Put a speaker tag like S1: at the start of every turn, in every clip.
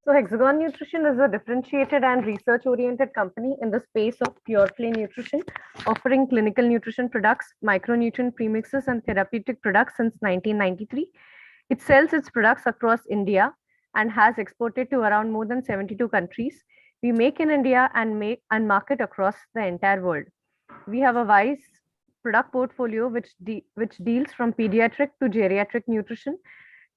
S1: So Hexagon Nutrition is a differentiated and research-oriented company in the space of pure play nutrition, offering clinical nutrition products, micronutrient premixes, and therapeutic products since 1993. It sells its products across India and has exported to around more than 72 countries. We make in India and make and market across the entire world. We have a wide product portfolio which deals from pediatric to geriatric nutrition,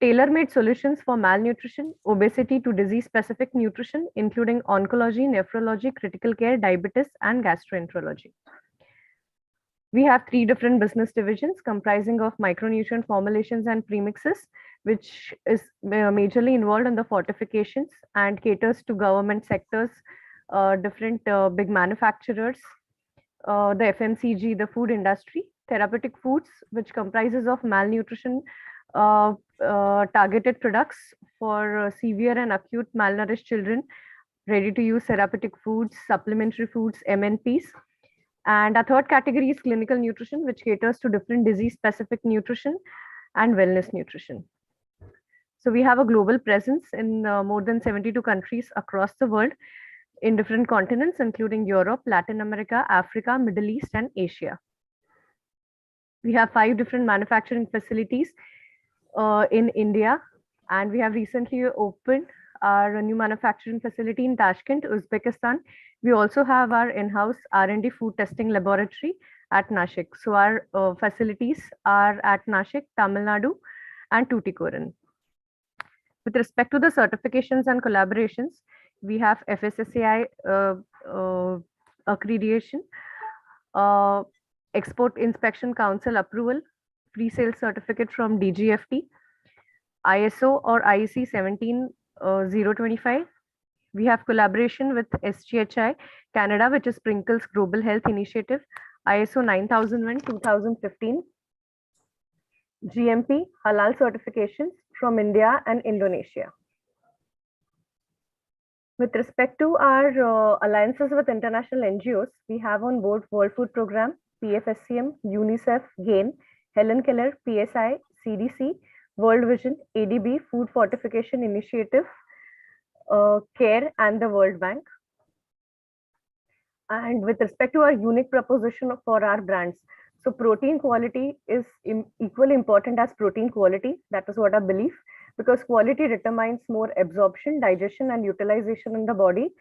S1: tailor-made solutions for malnutrition, obesity to disease-specific nutrition, including oncology, nephrology, critical care, diabetes, and gastroenterology. We have three different business divisions comprising of micronutrient formulations and premixes, which is majorly involved in the fortifications and caters to government sectors, different big manufacturers, the FMCG, the food industry, therapeutic foods, which comprises of malnutrition targeted products for severe and acute malnourished children, ready to use therapeutic foods, supplementary foods, MNPs. And our third category is clinical nutrition, which caters to different disease specific nutrition and wellness nutrition. So we have a global presence in more than 72 countries across the world in different continents, including Europe, Latin America, Africa, Middle East, and Asia. We have 5 different manufacturing facilities in India, and we have recently opened our new manufacturing facility in Tashkent, Uzbekistan. We also have our in-house R&D food testing laboratory at Nashik. So our facilities are at Nashik, Tamil Nadu, and Tuticorin. With respect to the certifications and collaborations, we have FSSAI accreditation, Export Inspection Council approval, pre-sale certificate from DGFT, ISO or IEC 17025. We have collaboration with SGHI Canada, which is Sprinkles Global Health Initiative, ISO 9001 2015, GMP Halal certifications from India and Indonesia. With respect to our alliances with international NGOs, we have on board World Food Programme, PFSCM, UNICEF, GAIN, Helen Keller, PSI, CDC, World Vision, ADB, Food Fortification Initiative, CARE, and the World Bank. And with respect to our unique proposition for our brands, so protein quality is equally important as protein quality. That is what I believe, because quality determines more absorption, digestion, and utilization in the body.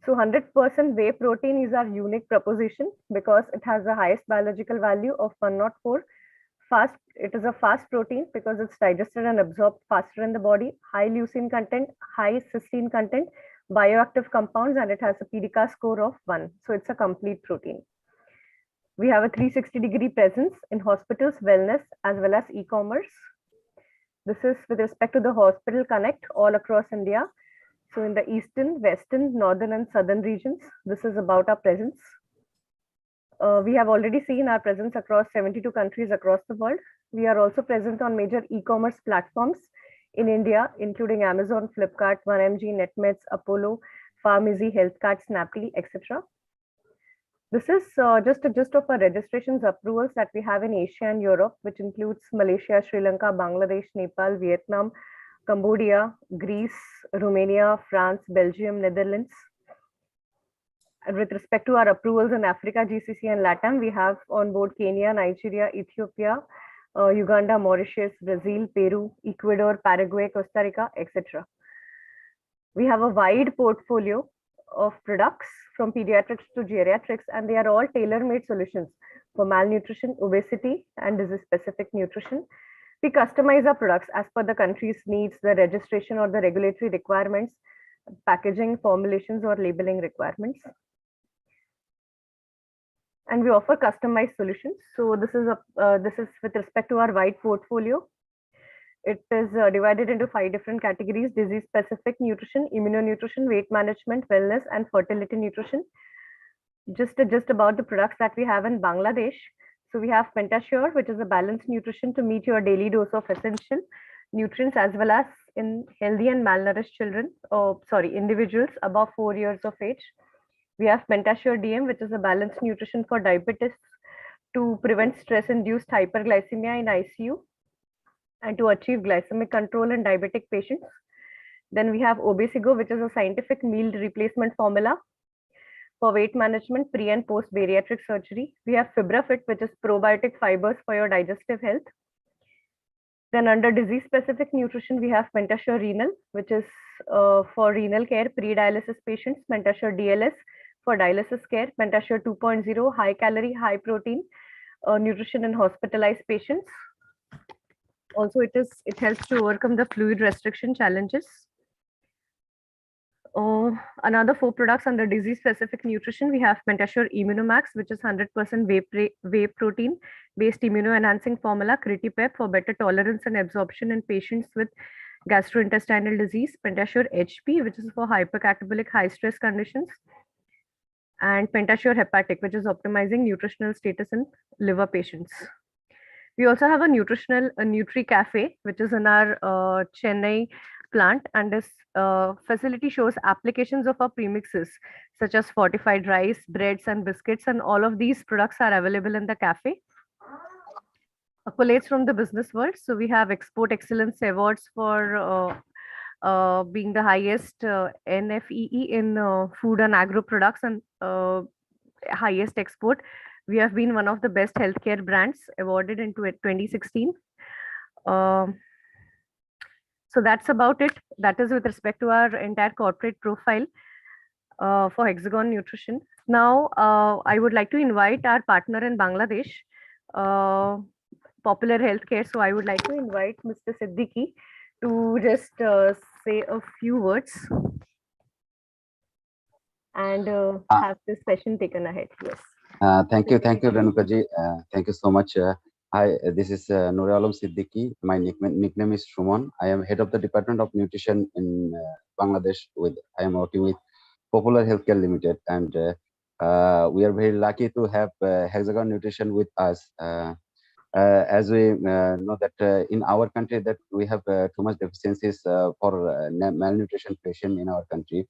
S1: So 100% whey protein is our unique proposition because it has the highest biological value of 104. It is a fast protein because it's digested and absorbed faster in the body, high leucine content, high cysteine content, bioactive compounds, and it has a PDCA score of 1. So it's a complete protein. We have a 360-degree presence in hospitals, wellness, as well as e-commerce. This is with respect to the hospital connect all across India. So in the eastern, western, northern, and southern regions, this is about our presence. We have already seen our presence across 72 countries across the world. We are also present on major e-commerce platforms in India, including Amazon, Flipkart, 1mg, NetMeds, Apollo, Pharmacy, Healthcart, Snapdeal, etc. This is just a gist of our registrations approvals that we have in Asia and Europe, which includes Malaysia, Sri Lanka, Bangladesh, Nepal, Vietnam, Cambodia, Greece, Romania, France, Belgium, Netherlands. And with respect to our approvals in Africa, GCC, and LATAM, we have on board Kenya, Nigeria, Ethiopia, Uganda, Mauritius, Brazil, Peru, Ecuador, Paraguay, Costa Rica, etc. We have a wide portfolio of products from pediatrics to geriatrics, and they are all tailor-made solutions for malnutrition, obesity, and disease-specific nutrition. We customize our products as per the country's needs, the registration or the regulatory requirements, packaging, formulations, or labeling requirements. And we offer customized solutions. So this is with respect to our wide portfolio. It is divided into 5 different categories: disease-specific nutrition, immunonutrition, weight management, wellness, and fertility nutrition. Just about the products that we have in Bangladesh. So we have Pentasure, which is a balanced nutrition to meet your daily dose of essential nutrients, as well as in healthy and malnourished children, individuals above 4 years of age. We have Pentasure DM, which is a balanced nutrition for diabetes to prevent stress-induced hyperglycemia in ICU and to achieve glycemic control in diabetic patients. Then we have Obesigo, which is a scientific meal replacement formula for weight management, pre and post bariatric surgery. We have FibraFit, which is probiotic fibers for your digestive health. Then under disease specific nutrition, we have Pentasure Renal, which is for renal care, pre-dialysis patients, Pentasure DLS for dialysis care, Pentasure 2.0, high calorie, high protein nutrition in hospitalized patients. Also, it helps to overcome the fluid restriction challenges. Another 4 products under disease-specific nutrition, we have Pentasure Immunomax, which is 100% whey protein-based immuno-enhancing formula, Critipep for better tolerance and absorption in patients with gastrointestinal disease, Pentasure HP, which is for hypercatabolic high-stress conditions, and Pentasure Hepatic, which is optimizing nutritional status in liver patients. We also have a Nutri Cafe, which is in our Chennai plant, and this facility shows applications of our premixes such as fortified rice, breads and biscuits, and all of these products are available in the cafe. Accolades from the business world. So we have Export Excellence Awards for being the highest NFEE in food and agro products and highest export. We have been one of the best healthcare brands awarded in 2016. So that's about it. That is with respect to our entire corporate profile for Hexagon Nutrition. Now, I would like to invite our partner in Bangladesh, Popular Healthcare. So I would like to invite Mr. Siddiqui to just say a few words and have this session taken ahead. Yes.
S2: Thank you, Renukaji. Thank you so much. Hi, this is Nur Alam Siddiqui. My nickname is Shumon. I am head of the Department of Nutrition in Bangladesh. I am working with Popular Healthcare Limited, and we are very lucky to have Hexagon Nutrition with us. As we know that in our country that we have too much deficiencies for malnutrition patient in our country.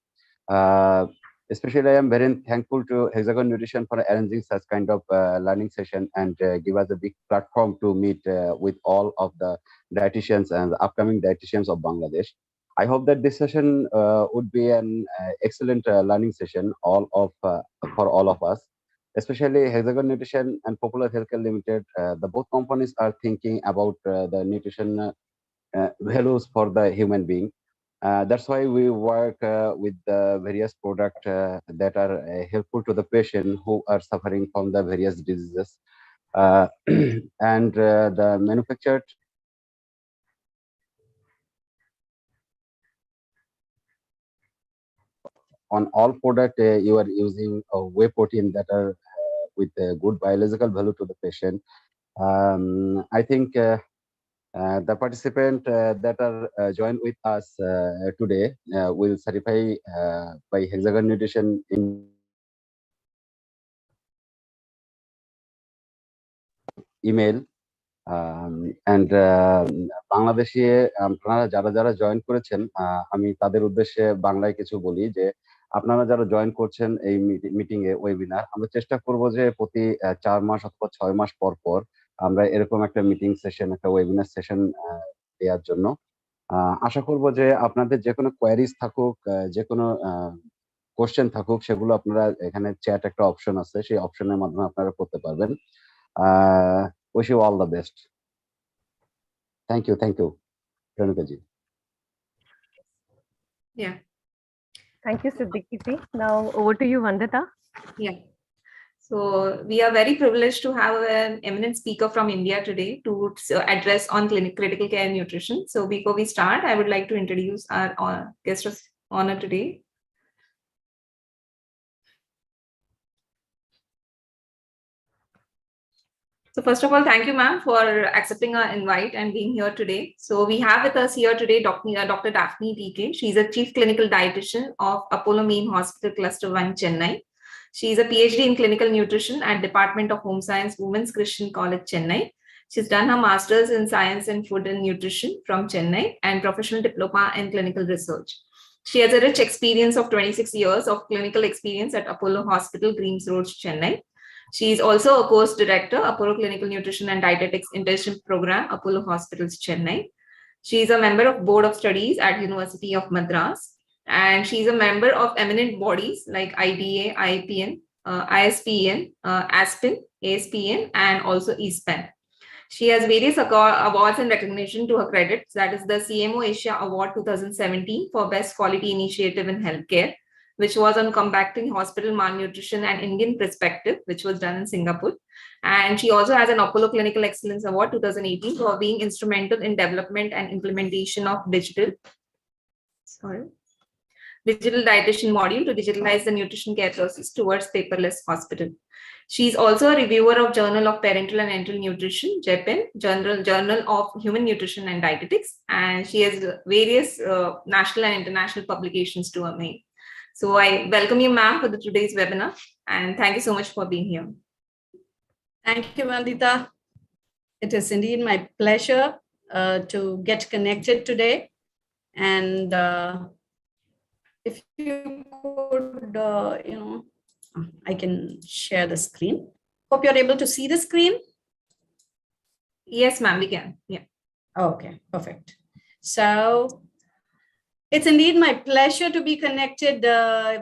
S2: Especially, I am very thankful to Hexagon Nutrition for arranging such kind of learning session and give us a big platform to meet with all of the dietitians and the upcoming dietitians of Bangladesh. I hope that this session would be an excellent learning session for all of us. Especially Hexagon Nutrition and Popular Healthcare Limited, the both companies are thinking about the nutrition values for the human being. That's why we work with the various products that are helpful to the patient who are suffering from the various diseases. And the manufactured on all product you are using a whey protein that are with a good biological value to the patient. I think the participant that are joined with us today will certify by Hexagon Nutrition in email and বাংলাদেশে আপনারা যারা join করেছেন আমি তাদের উদ্দেশ্যে বাংলায় কিছু বলি যে আপনারা যারা জয়েন করছেন এই মিটিং এ ওয়েবিনার আমরা চেষ্টা করব যে প্রতি 4 মাস অথবা 6 মাস পর পর আমরা এরকম একটা মিটিং সেশন একটা ওয়েবিনার সেশন দেওয়ার জন্য আশা করব যে আপনাদের যে কোনো কোয়েরিজ থাকুক যে কোনো কোশ্চেন থাকুক সেগুলো আপনারা এখানে চ্যাট একটা অপশন আছে সেই অপশনের মাধ্যমে আপনারা করতে পারবেন wish you all the best. Thank you Renuka ji.
S3: Yeah,
S1: thank you Siddiqui ji. Now over to you Vandita.
S3: Yeah, so we are very privileged to have an eminent speaker from India today to address on critical care nutrition. So before we start, I would like to introduce our guest of honor today. So first of all, thank you, ma'am, for accepting our invite and being here today. So we have with us here today Dr. Daphne TK. She's a Chief Clinical Dietitian of Apollo Main Hospital Cluster 1, Chennai. She's a PhD in Clinical Nutrition at Department of Home Science, Women's Christian College, Chennai. She's done her Master's in Science and Food and Nutrition from Chennai and Professional Diploma in Clinical Research. She has a rich experience of 26 years of clinical experience at Apollo Hospital, Greens Road, Chennai. She is also a course director, Apollo Clinical Nutrition and Dietetics Internship Program, Apollo Hospitals, Chennai. She is a member of Board of Studies at University of Madras, and she is a member of eminent bodies like IDA, IPN, ISPN, ASPN, ASPN, and also ESPN. She has various awards and recognition to her credits. That is the CMO Asia Award 2017 for Best Quality Initiative in Healthcare, which was on combating hospital malnutrition and Indian perspective, which was done in Singapore. And she also has an Apollo Clinical Excellence Award 2018 for being instrumental in development and implementation of digital dietitian module to digitalize the nutrition care process towards paperless hospital. She's also a reviewer of Journal of Parental and Enteral Nutrition, JEPEN, Journal of Human Nutrition and Dietetics, and she has various national and international publications to her name. So I welcome you, ma'am, for today's webinar, and thank you so much for being here.
S4: Thank you, Vandita. It is indeed my pleasure to get connected today. And if you could, I can share the screen. Hope you're able to see the screen.
S3: Yes, ma'am, we can. Yeah.
S4: Okay, perfect. So it's indeed my pleasure to be connected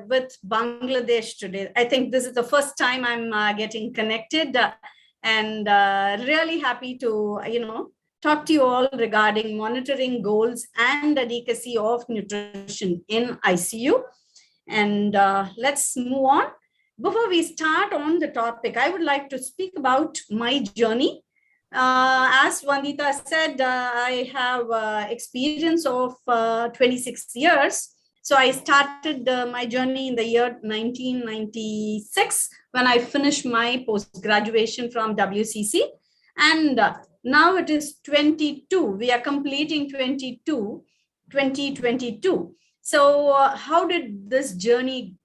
S4: with Bangladesh today. I think this is the first time I'm getting connected and really happy to, talk to you all regarding monitoring goals and adequacy of nutrition in ICU. And let's move on. Before we start on the topic, I would like to speak about my journey. As Vandita said, I have experience of 26 years. So I started my journey in the year 1996 when I finished my post-graduation from WCC. And now it is 22. We are completing 2022. So how did this journey,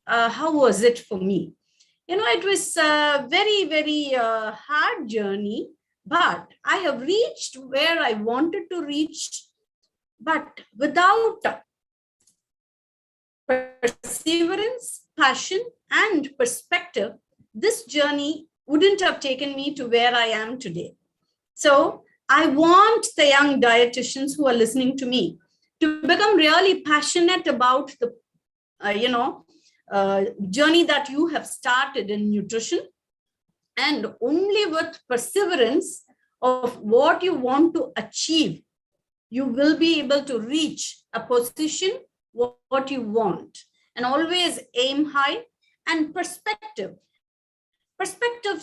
S4: how was it for me? It was a very, very hard journey, but I have reached where I wanted to reach, but without perseverance, passion, and perspective, this journey wouldn't have taken me to where I am today. So I want the young dietitians who are listening to me to become really passionate about the, journey that you have started in nutrition, and only with perseverance of what you want to achieve, you will be able to reach a position what you want. And always aim high, and perspective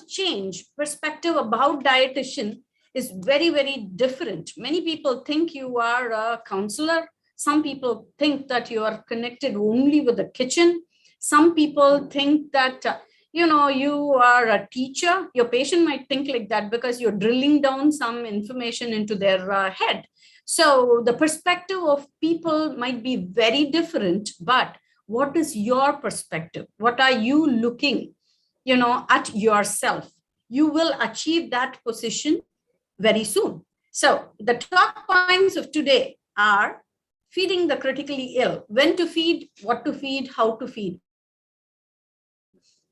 S4: change, perspective about dietitian is very, very different. Many people think you are a counselor. Some people think that you are connected only with the kitchen. Some people think that, you are a teacher. Your patient might think like that because you're drilling down some information into their head. So the perspective of people might be very different, but what is your perspective? What are you looking, at yourself? You will achieve that position very soon. So the talk points of today are feeding the critically ill, when to feed, what to feed, how to feed.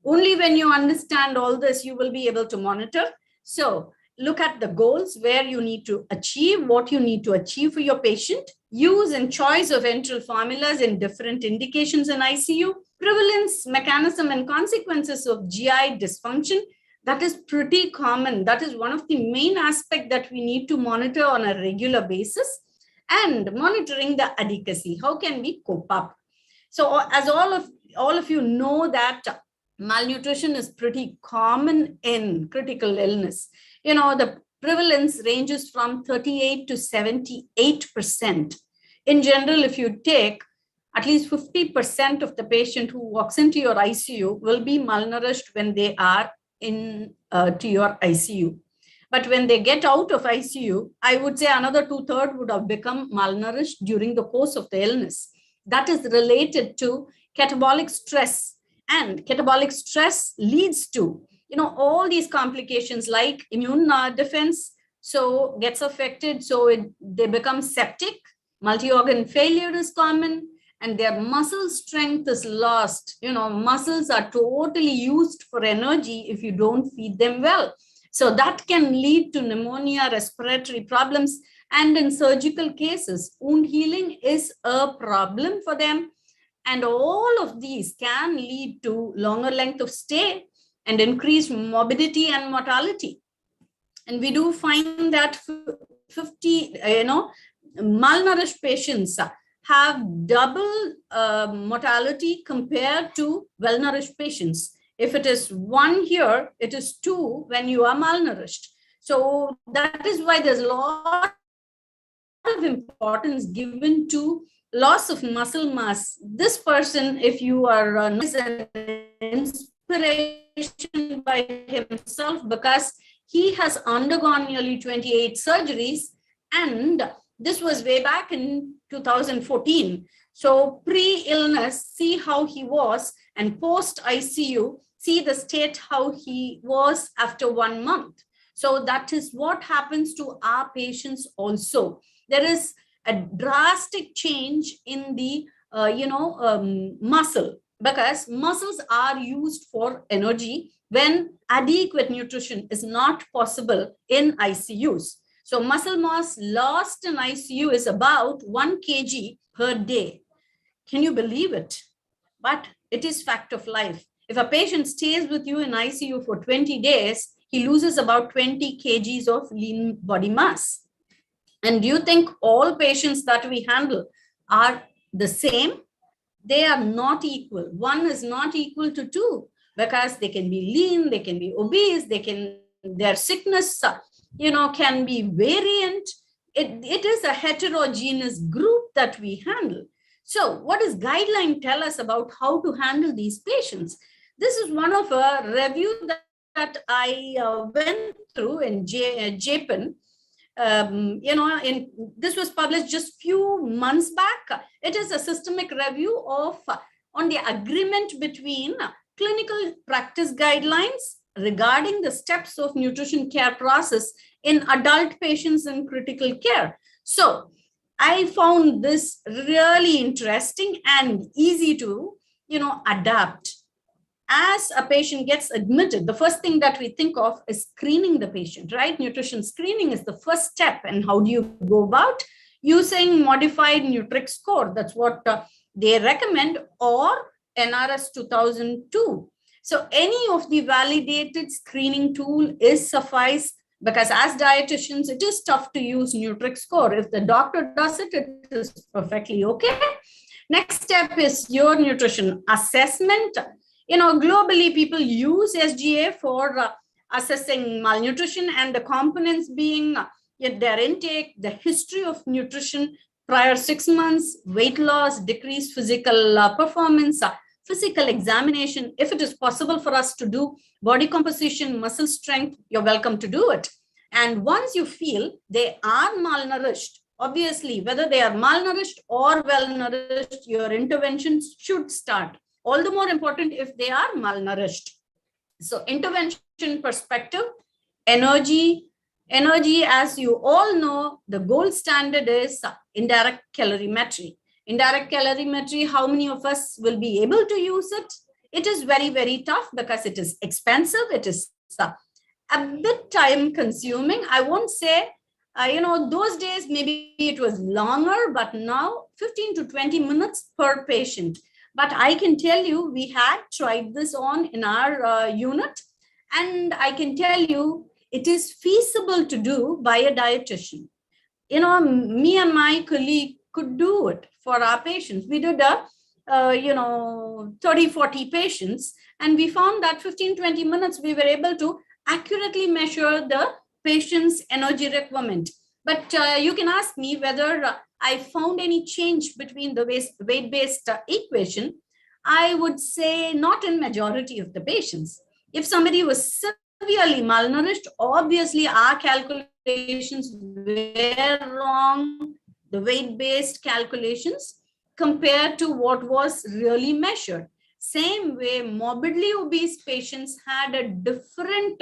S4: Only when you understand all this, you will be able to monitor. So look at the goals, where you need to achieve, what you need to achieve for your patient, use and choice of enteral formulas in different indications in ICU, prevalence, mechanism, and consequences of GI dysfunction. That is pretty common. That is one of the main aspects that we need to monitor on a regular basis, and monitoring the adequacy. How can we cope up? So as all of you know that malnutrition is pretty common in critical illness. The prevalence ranges from 38 to 78%. In general, if you take at least 50% of the patient who walks into your ICU will be malnourished when they are in to your ICU. But when they get out of ICU, I would say another 2/3 would have become malnourished during the course of the illness. That is related to catabolic stress. And catabolic stress leads to, all these complications like immune defense, so gets affected. So they become septic, multi-organ failure is common, and their muscle strength is lost. Muscles are totally used for energy if you don't feed them well. So that can lead to pneumonia, respiratory problems, And in surgical cases, wound healing is a problem for them. And all of these can lead to longer length of stay and increased morbidity and mortality. And we do find that 50, malnourished patients have double mortality compared to well-nourished patients. If it is 1 here, it is 2 when you are malnourished. So that is why there's a lot of importance given to loss of muscle mass. This person, if you are is an inspiration by himself, because he has undergone nearly 28 surgeries, and this was way back in 2014. So pre-illness, see how he was, and post-ICU, see the state how he was after 1 month. So that is what happens to our patients also. There is a drastic change in the muscle, because muscles are used for energy when adequate nutrition is not possible in ICUs. So muscle mass lost in ICU is about 1 kg per day. Can you believe it? But it is fact of life. If a patient stays with you in ICU for 20 days, he loses about 20 kgs of lean body mass. And do you think all patients that we handle are the same? They are not equal. One is not equal to two, because they can be lean, they can be obese, their sickness, can be variant. It is a heterogeneous group that we handle. So what does guideline tell us about how to handle these patients? This is one of a review that I went through in JPIN. This was published just few months back. It is a systemic review on the agreement between clinical practice guidelines regarding the steps of nutrition care process in adult patients in critical care. So I found this really interesting and easy to, adapt. As a patient gets admitted, the first thing that we think of is screening the patient, right? Nutrition screening is the first step. And how do you go about? Using modified Nutrix score. That's what they recommend, or NRS 2002. So any of the validated screening tool is suffice, because as dietitians, it is tough to use Nutrix score. If the doctor does it, it is perfectly okay. Next step is your nutrition assessment. Globally, people use SGA for assessing malnutrition, and the components being their intake, the history of nutrition, prior 6 months, weight loss, decreased physical performance, physical examination. If it is possible for us to do body composition, muscle strength, you're welcome to do it. And once you feel they are malnourished, obviously, whether they are malnourished or well-nourished, your interventions should start. All the more important if they are malnourished. So intervention perspective, energy, as you all know, the gold standard is indirect calorimetry. Indirect calorimetry, how many of us will be able to use it? It is very, very tough because it is expensive. It is a bit time consuming. I won't say, those days, maybe it was longer, but now 15 to 20 minutes per patient. But I can tell you, we had tried this on in our unit, and I can tell you it is feasible to do by a dietitian. Me and my colleague could do it for our patients. We did 30, 40 patients, and we found that 15, 20 minutes, we were able to accurately measure the patient's energy requirement. But you can ask me whether I found any change between the weight-based equation. I would say not in majority of the patients. If somebody was severely malnourished, obviously our calculations were wrong, the weight-based calculations, compared to what was really measured. Same way, morbidly obese patients had a different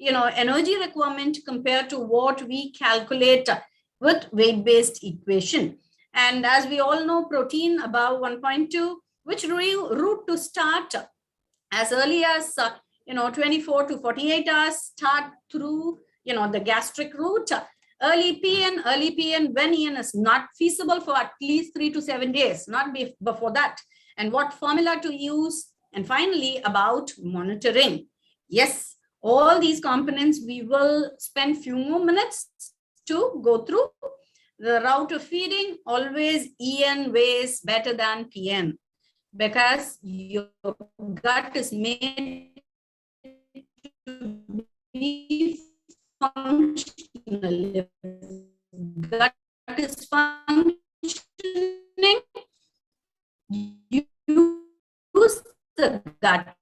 S4: energy requirement compared to what we calculate with weight-based equation. And as we all know, protein above 1.2, which route to start as early as 24 to 48 hours, start through the gastric route. Early PN when EN is not feasible for at least 3 to 7 days, not before that. And what formula to use. And finally, about monitoring. Yes, all these components we will spend few more minutes to go through. The route of feeding, always EN weighs better than PN because your gut is made to be functional. Gut is functioning, you lose the gut.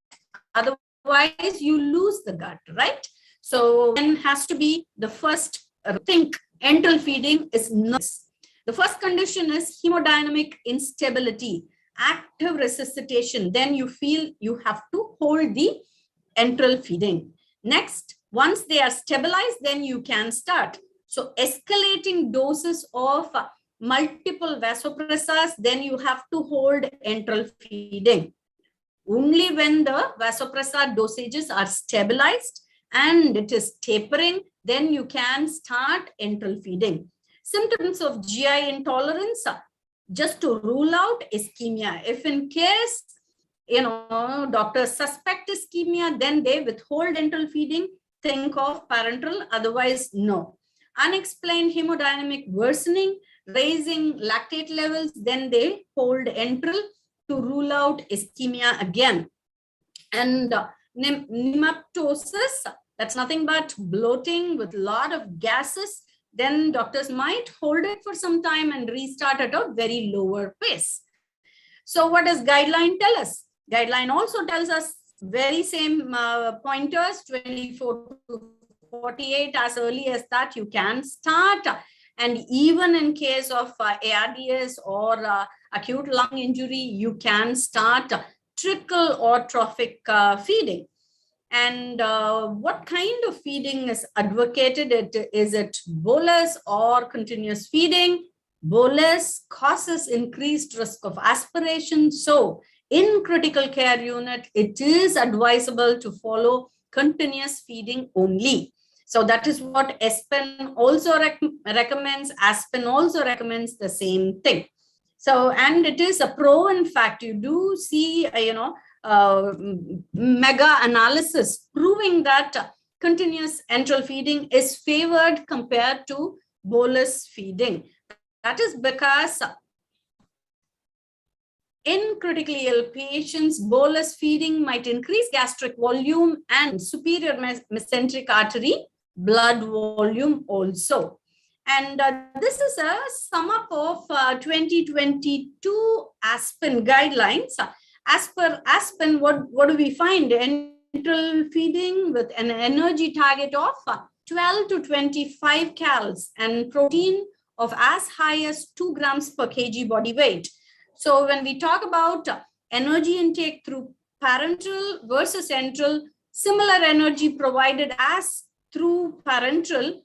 S4: Otherwise, you lose the gut, right? So, then has to be the first thing. Enteral feeding is not. The first condition is hemodynamic instability, active resuscitation. Then you feel you have to hold the enteral feeding. Next, once they are stabilized, then you can start. So escalating doses of multiple vasopressors, then you have to hold enteral feeding. Only when the vasopressor dosages are stabilized and it is tapering, then you can start enteral feeding. Symptoms of GI intolerance, just to rule out ischemia. If in case, doctors suspect ischemia, then they withhold enteral feeding, think of parenteral, otherwise no. Unexplained hemodynamic worsening, raising lactate levels, then they hold enteral to rule out ischemia again. And pneumatosis, that's nothing but bloating with a lot of gases, then doctors might hold it for some time and restart at a very lower pace. So what does guideline tell us? Guideline also tells us very same pointers, 24 to 48, as early as that you can start. And even in case of ARDS or acute lung injury, you can start trickle or trophic feeding. And what kind of feeding is advocated? Is it bolus or continuous feeding? Bolus causes increased risk of aspiration. So in critical care unit, it is advisable to follow continuous feeding only. So that is what ESPEN also recommends. ASPEN also recommends the same thing. So, and it is a pro. In fact, you do see, mega analysis proving that continuous enteral feeding is favored compared to bolus feeding. That is because in critically ill patients, bolus feeding might increase gastric volume and superior mesenteric artery blood volume also. And this is a sum up of 2022 ASPEN guidelines. As per ASPEN, what do we find? Enteral feeding with an energy target of 12 to 25 calories and protein of as high as 2 grams per kg body weight. So when we talk about energy intake through parenteral versus enteral, similar energy provided as through parenteral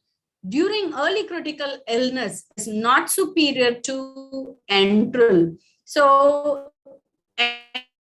S4: during early critical illness is not superior to enteral. So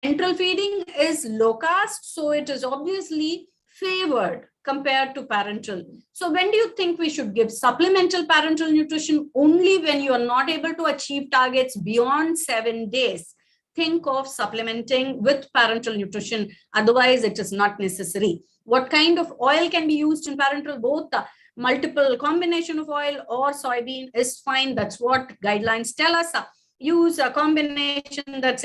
S4: enteral feeding is low cost, so it is obviously favored compared to parenteral. So when do you think we should give supplemental parenteral nutrition? Only when you are not able to achieve targets beyond 7 days. Think of supplementing with parenteral nutrition. Otherwise, it is not necessary. What kind of oil can be used in parenteral? Both the multiple combination of oil or soybean is fine. That's what guidelines tell us. Use a combination that's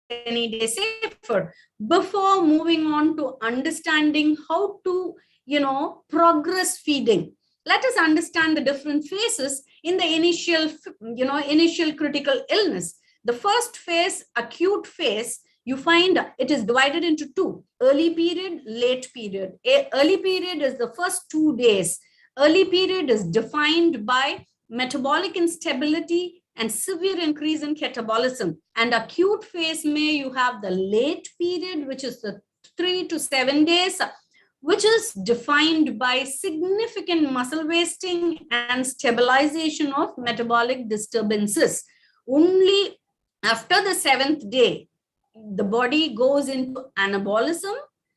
S4: any day safer. Before moving on to understanding how to, progress feeding, let us understand the different phases in the initial critical illness. The first phase, acute phase, you find it is divided into two: early period, late period. Early period is the first 2 days. Early period is defined by metabolic instability and severe increase in catabolism. And acute phase you have the late period, which is the 3 to 7 days, which is defined by significant muscle wasting and stabilization of metabolic disturbances. Only after the 7th day, the body goes into anabolism,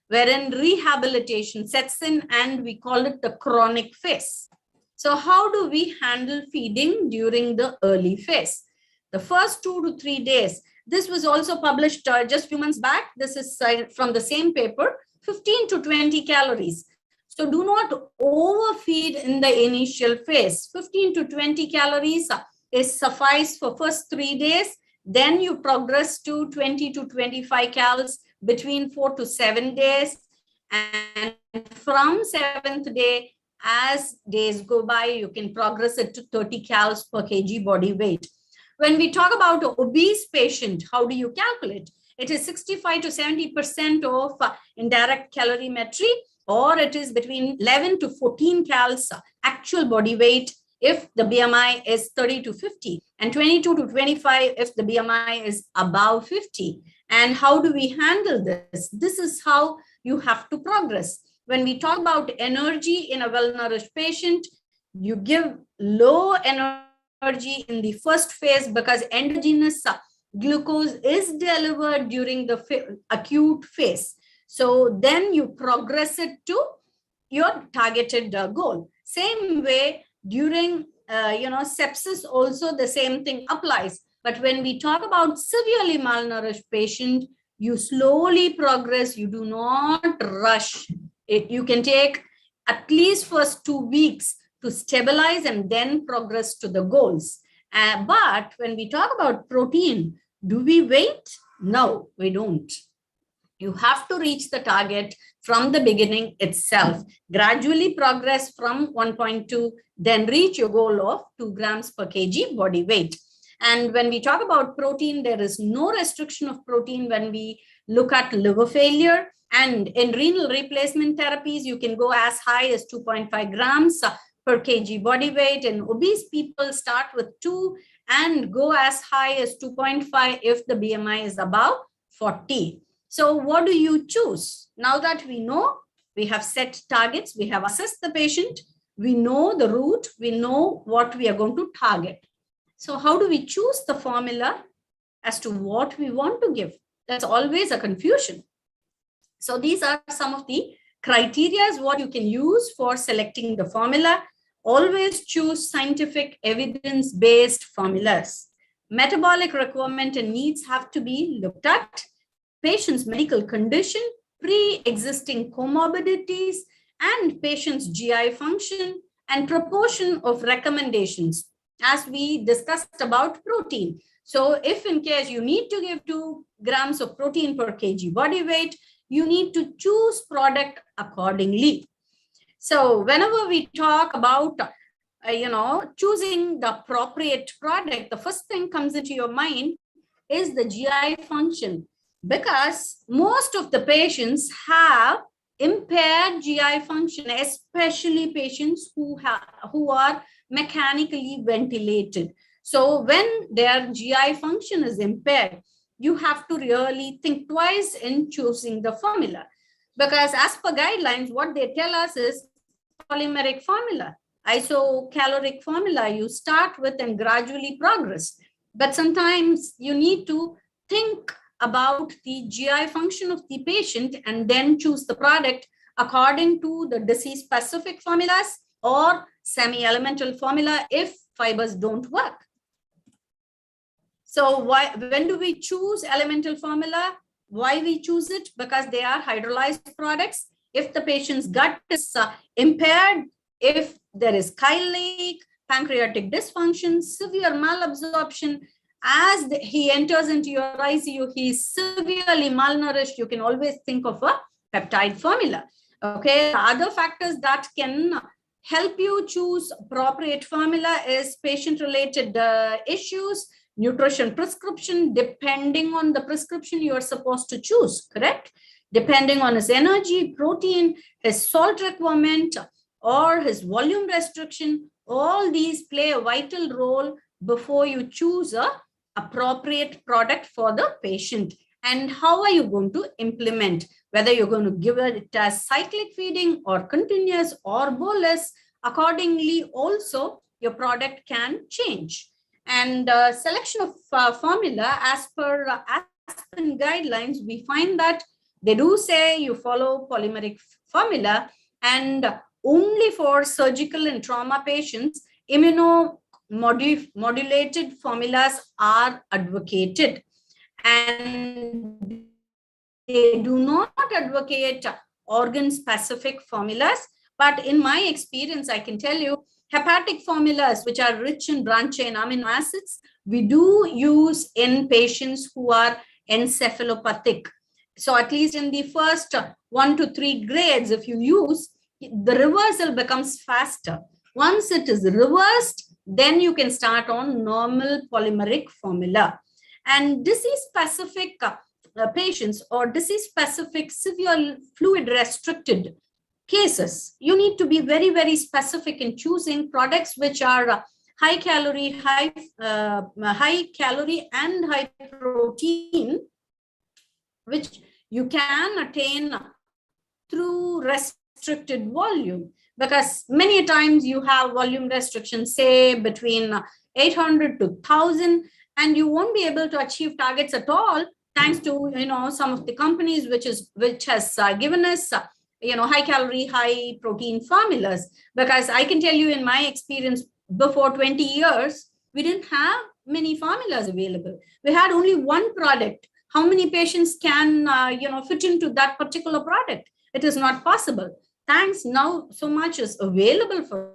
S4: wherein rehabilitation sets in, and we call it the chronic phase. So how do we handle feeding during the early phase? The first 2 to 3 days. This was also published just a few months back. This is from the same paper, 15 to 20 calories. So do not overfeed in the initial phase. 15 to 20 calories is suffice for first 3 days. Then you progress to 20 to 25 calories between 4 to 7 days. And from 7th day, as days go by, you can progress it to 30 calories per kg body weight. When we talk about an obese patient, how do you calculate? It is 65 to 70% of indirect calorimetry, or it is between 11 to 14 calories actual body weight if the BMI is 30 to 50, and 22 to 25 if the BMI is above 50. And how do we handle this? This is how you have to progress. When we talk about energy in a well-nourished patient, you give low energy in the first phase because endogenous glucose is delivered during the acute phase. So then you progress it to your targeted goal. Same way during sepsis also the same thing applies. But when we talk about severely malnourished patient, you slowly progress. You do not rush it. You can take at least first 2 weeks to stabilize and then progress to the goals. But when we talk about protein, do we wait? No, we don't. You have to reach the target from the beginning itself. Gradually progress from 1.2, then reach your goal of 2 grams per kg body weight. And when we talk about protein, there is no restriction of protein when we look at liver failure. And in renal replacement therapies, you can go as high as 2.5 grams per kg body weight. And obese people start with 2 and go as high as 2.5 if the BMI is above 40. So what do you choose? Now that we know, we have set targets, we have assessed the patient, we know the route, we know what we are going to target. So how do we choose the formula as to what we want to give? That's always a confusion. So these are some of the criteria what you can use for selecting the formula. Always choose scientific evidence-based formulas. Metabolic requirement and needs have to be looked at. Patient's medical condition, pre-existing comorbidities, and patient's GI function, and proportion of recommendations, as we discussed about protein. So if in case you need to give 2 grams of protein per kg body weight, you need to choose product accordingly. So whenever we talk about choosing the appropriate product, the first thing comes into your mind is the GI function, because most of the patients have impaired GI function, especially patients who are mechanically ventilated. So when their GI function is impaired, you have to really think twice in choosing the formula, because as per guidelines, what they tell us is polymeric formula, isocaloric formula you start with and gradually progress. But sometimes you need to think about the GI function of the patient and then choose the product according to the disease specific formulas or semi-elemental formula if fibers don't work. So when do we choose elemental formula? Why we choose it? Because they are hydrolyzed products. If the patient's gut is impaired, if there is chyle leak, pancreatic dysfunction, severe malabsorption, as he enters into your ICU, he is severely malnourished, you can always think of a peptide formula. Okay, other factors that can help you choose appropriate formula is patient-related issues, nutrition prescription, depending on the prescription you are supposed to choose, correct? Depending on his energy, protein, his salt requirement, or his volume restriction, all these play a vital role before you choose a appropriate product for the patient. And how are you going to implement? Whether you're going to give it as cyclic feeding or continuous or bolus, accordingly also your product can change. And selection of formula as per Aspen guidelines, we find that they do say you follow polymeric formula, and only for surgical and trauma patients, immunomodulated formulas are advocated. And they do not advocate organ-specific formulas. But in my experience, I can tell you, hepatic formulas, which are rich in branched-chain amino acids, we do use in patients who are encephalopathic. So at least in the first 1 to 3 grades, if you use, the reversal becomes faster. Once it is reversed, then you can start on normal polymeric formula. And disease-specific patients or disease-specific severe fluid-restricted cases, you need to be very, very specific in choosing products which are high calorie and high protein, which you can attain through restricted volume. Because many times you have volume restrictions, say between 800 to 1,000, and you won't be able to achieve targets at all, thanks to some of the companies which has given us high calorie, high protein formulas. Because I can tell you, in my experience, before 20 years, we didn't have many formulas available. We had only one product. How many patients can fit into that particular product? It is not possible. Thanks, now so much is available for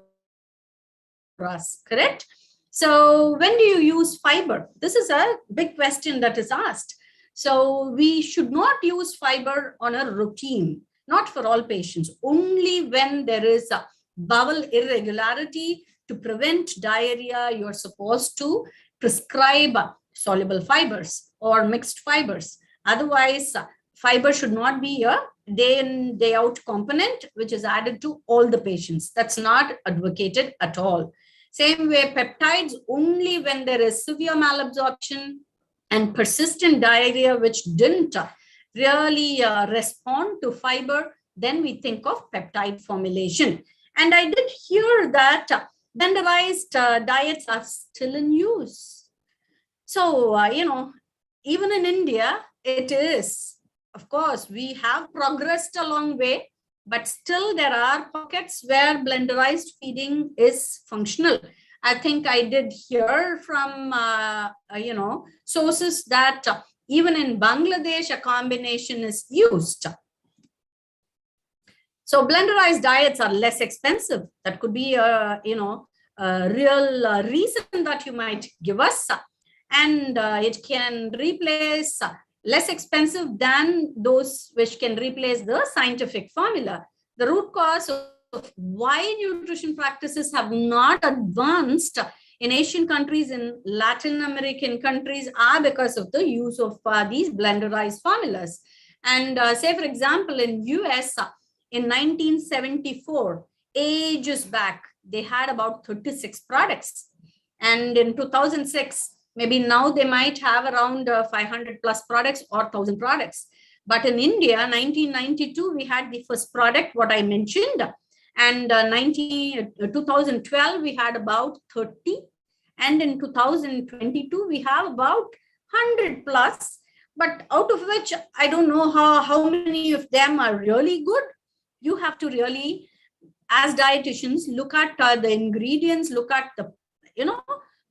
S4: us, correct? So when do you use fiber? This is a big question that is asked. So we should not use fiber on a routine, not for all patients, only when there is a bowel irregularity. To prevent diarrhea, you're supposed to prescribe soluble fibers or mixed fibers. Otherwise, fiber should not be a day in, day out component, which is added to all the patients. That's not advocated at all. Same way, peptides only when there is severe malabsorption and persistent diarrhea, which didn't really respond to fiber, then we think of peptide formulation. And I did hear that blenderized diets are still in use. So, even in India, it is. Of course, we have progressed a long way, but still there are pockets where blenderized feeding is functional. I think I did hear from, sources that even in Bangladesh, a combination is used. So blenderized diets are less expensive. That could be a real reason that you might give us. And it can replace less expensive than those which can replace the scientific formula. The root cause of why nutrition practices have not advanced in Asian countries, in Latin American countries, are because of the use of these blenderized formulas. And say, for example, in US, in 1974, ages back, they had about 36 products. And in 2006, maybe now they might have around 500 plus products or 1,000 products. But in India, 1992, we had the first product, what I mentioned. And 2012, we had about 30. And in 2022, we have about 100 plus. But out of which, I don't know how many of them are really good. You have to really, as dietitians, look at the ingredients, look at the,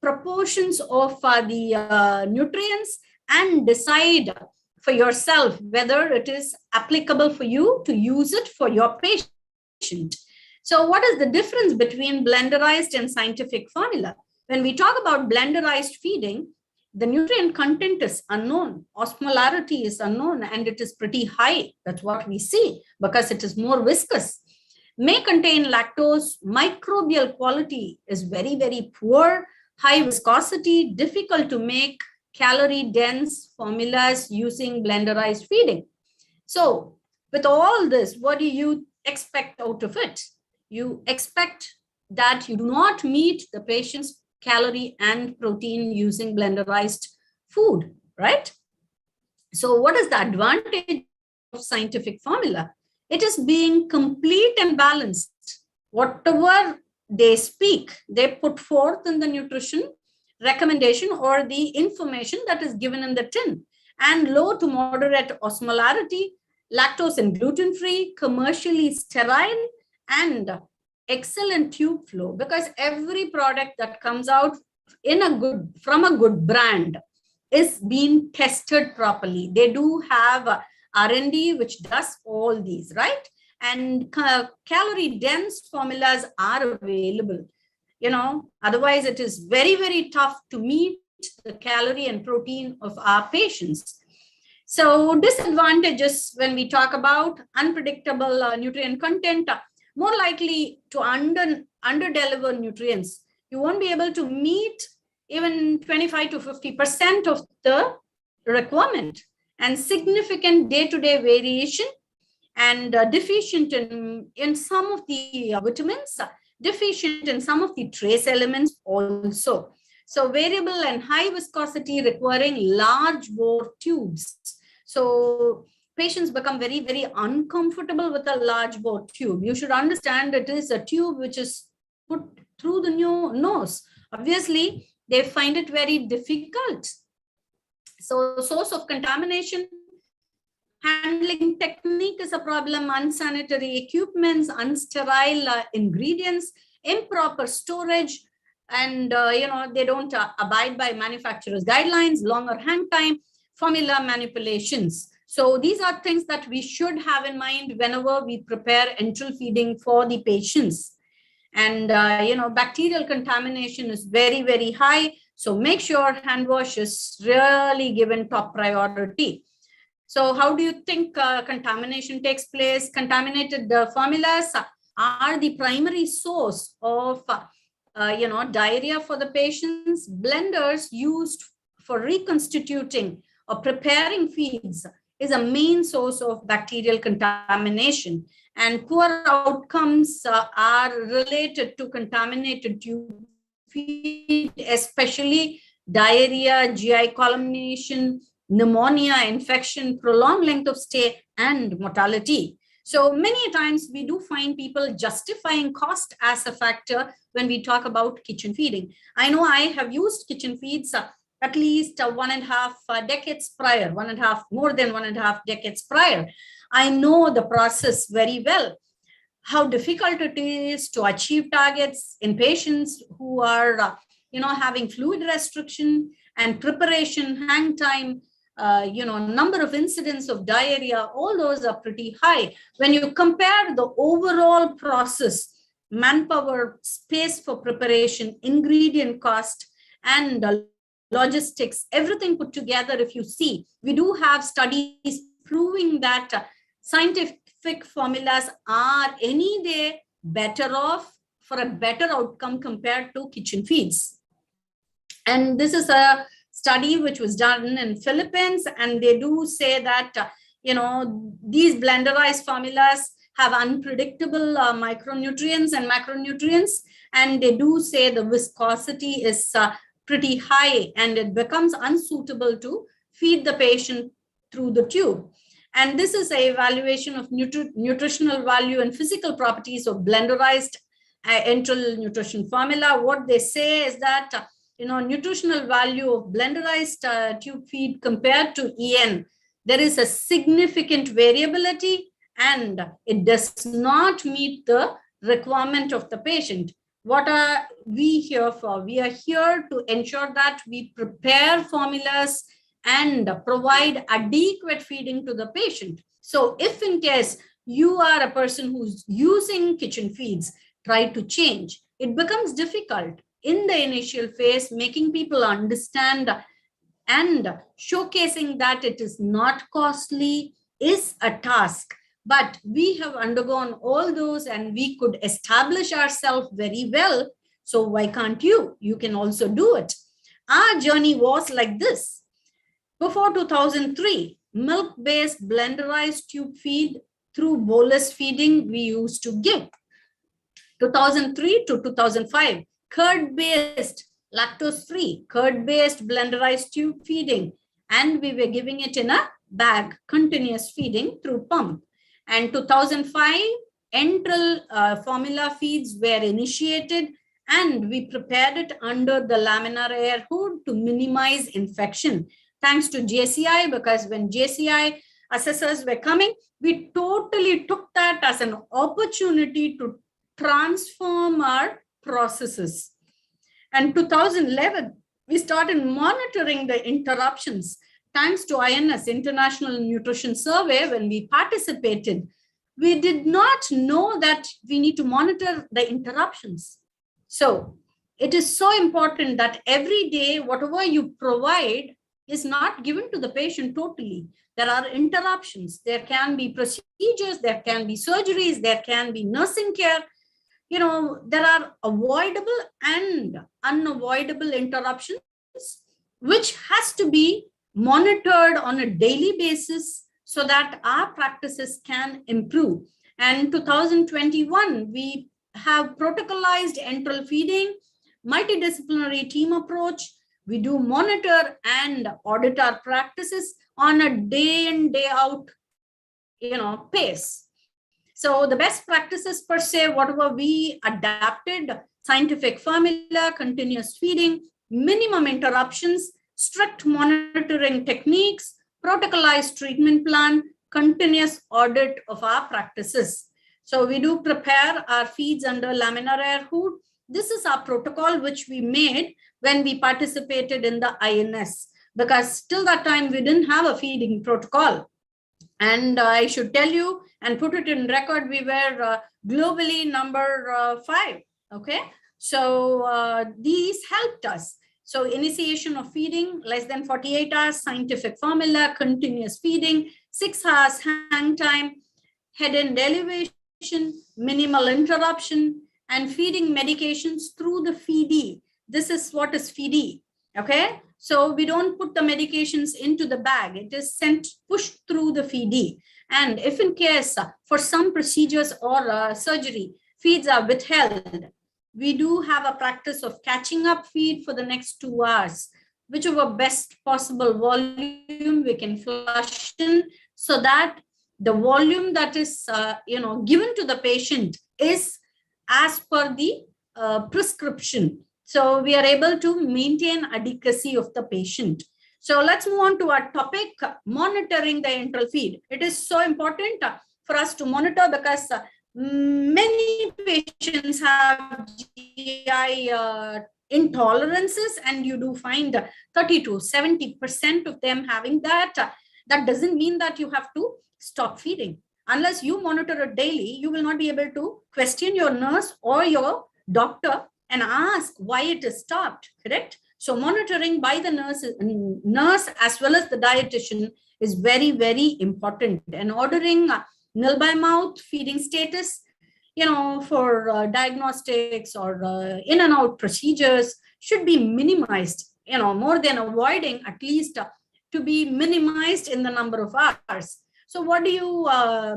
S4: proportions of the nutrients, and decide for yourself whether it is applicable for you to use it for your patient. So what is the difference between blenderized and scientific formula? When we talk about blenderized feeding, the nutrient content is unknown, osmolarity is unknown, and it is pretty high. That's what we see because it is more viscous. May contain lactose, microbial quality is very, very poor, high viscosity, difficult to make calorie dense formulas using blenderized feeding. So with all this, what do you expect out of it? You expect that you do not meet the patient's calorie and protein using blenderized food, right? So what is the advantage of scientific formula? It is being complete and balanced. Whatever they speak, they put forth in the nutrition recommendation or the information that is given in the tin. And low to moderate osmolarity, lactose and gluten-free, commercially sterile, and excellent tube flow, because every product that comes out from a good brand is being tested properly. They do have R&D which does all these, right? And calorie dense formulas are available. Otherwise it is very, very tough to meet the calorie and protein of our patients. So disadvantages when we talk about unpredictable nutrient content, more likely to under-deliver nutrients. You won't be able to meet even 25 to 50% of the requirement, and significant day-to-day variation, and deficient in some of the vitamins, deficient in some of the trace elements also. So variable and high viscosity requiring large bore tubes. So patients become very, very uncomfortable with a large bore tube. You should understand it is a tube which is put through the nose. Obviously, they find it very difficult. So source of contamination, handling technique is a problem, unsanitary equipments, unsterile ingredients, improper storage, and they don't abide by manufacturers' guidelines, longer hang time, formula manipulations. So these are things that we should have in mind whenever we prepare enteral feeding for the patients. And bacterial contamination is very, very high. So make sure hand wash is really given top priority. So how do you think contamination takes place? Contaminated formulas are the primary source of diarrhea for the patients. Blenders used for reconstituting or preparing feeds is a main source of bacterial contamination, and poor outcomes are related to contaminated tube feed, especially diarrhea, GI columnation, pneumonia, infection, prolonged length of stay, and mortality. So many times we do find people justifying cost as a factor when we talk about kitchen feeding. I know I have used kitchen feeds at least 1.5 decades prior, more than 1.5 decades prior. I know the process very well, how difficult it is to achieve targets in patients who are, having fluid restriction and preparation, hang time, number of incidents of diarrhea, all those are pretty high. When you compare the overall process, manpower, space for preparation, ingredient cost, and logistics, everything put together, if you see, we do have studies proving that scientific formulas are any day better off for a better outcome compared to kitchen feeds. And this is a study which was done in Philippines, and they do say that these blenderized formulas have unpredictable micronutrients and macronutrients, and they do say the viscosity is pretty high, and it becomes unsuitable to feed the patient through the tube. And this is an evaluation of nutritional value and physical properties of blenderized enteral nutrition formula. What they say is that nutritional value of blenderized tube feed compared to EN, there is a significant variability, and it does not meet the requirement of the patient. What are we here for? We are here to ensure that we prepare formulas and provide adequate feeding to the patient. So if in case you are a person who's using kitchen feeds, try to change. It becomes difficult in the initial phase, making people understand and showcasing that it is not costly is a task. But we have undergone all those, and we could establish ourselves very well. So why can't you? You can also do it. Our journey was like this. Before 2003, milk-based blenderized tube feed through bolus feeding we used to give. 2003 to 2005, curd-based, lactose-free, curd-based blenderized tube feeding, and we were giving it in a bag, continuous feeding through pump. And 2005, enteral formula feeds were initiated, and we prepared it under the laminar air hood to minimize infection. Thanks to JCI, because when JCI assessors were coming, we totally took that as an opportunity to transform our processes. And 2011, we started monitoring the interruptions. Thanks to INS, International Nutrition Survey, when we participated, we did not know that we need to monitor the interruptions. So it is so important that every day, whatever you provide is not given to the patient totally. There are interruptions. There can be procedures, there can be surgeries, there can be nursing care. You know, there are avoidable and unavoidable interruptions, which has to be monitored on a daily basis so that our practices can improve. And 2021, we have protocolized enteral feeding, multidisciplinary team approach. We do monitor and audit our practices on a day in, day out, pace. So the best practices per se, whatever we adapted, scientific formula, continuous feeding, minimum interruptions, strict monitoring techniques, protocolized treatment plan, continuous audit of our practices. So we do prepare our feeds under laminar air hood. This is our protocol which we made when we participated in the INS, because till that time we didn't have a feeding protocol. And I should tell you and put it in record, we were globally number 5. Okay, so these helped us. So initiation of feeding, less than 48 hours, scientific formula, continuous feeding, 6 hours hang time, head end elevation, minimal interruption, and feeding medications through the feedee. This is what is feedee. Okay, so we don't put the medications into the bag. It is pushed through the feedee. And if in case for some procedures or surgery, feeds are withheld, we do have a practice of catching up feed for the next 2 hours, whichever best possible volume we can flush in, so that the volume that is given to the patient is as per the prescription. So we are able to maintain adequacy of the patient. So let's move on to our topic, monitoring the enteral feed. It is so important for us to monitor because many patients have GI intolerances, and you do find 30 to 70% of them having that. That doesn't mean that you have to stop feeding. Unless you monitor it daily, you will not be able to question your nurse or your doctor and ask why it is stopped, correct? So monitoring by the nurse as well as the dietitian is very, very important. And ordering nil by mouth feeding status, for diagnostics or in and out procedures should be minimized, more than avoiding, at least to be minimized in the number of hours. So what do you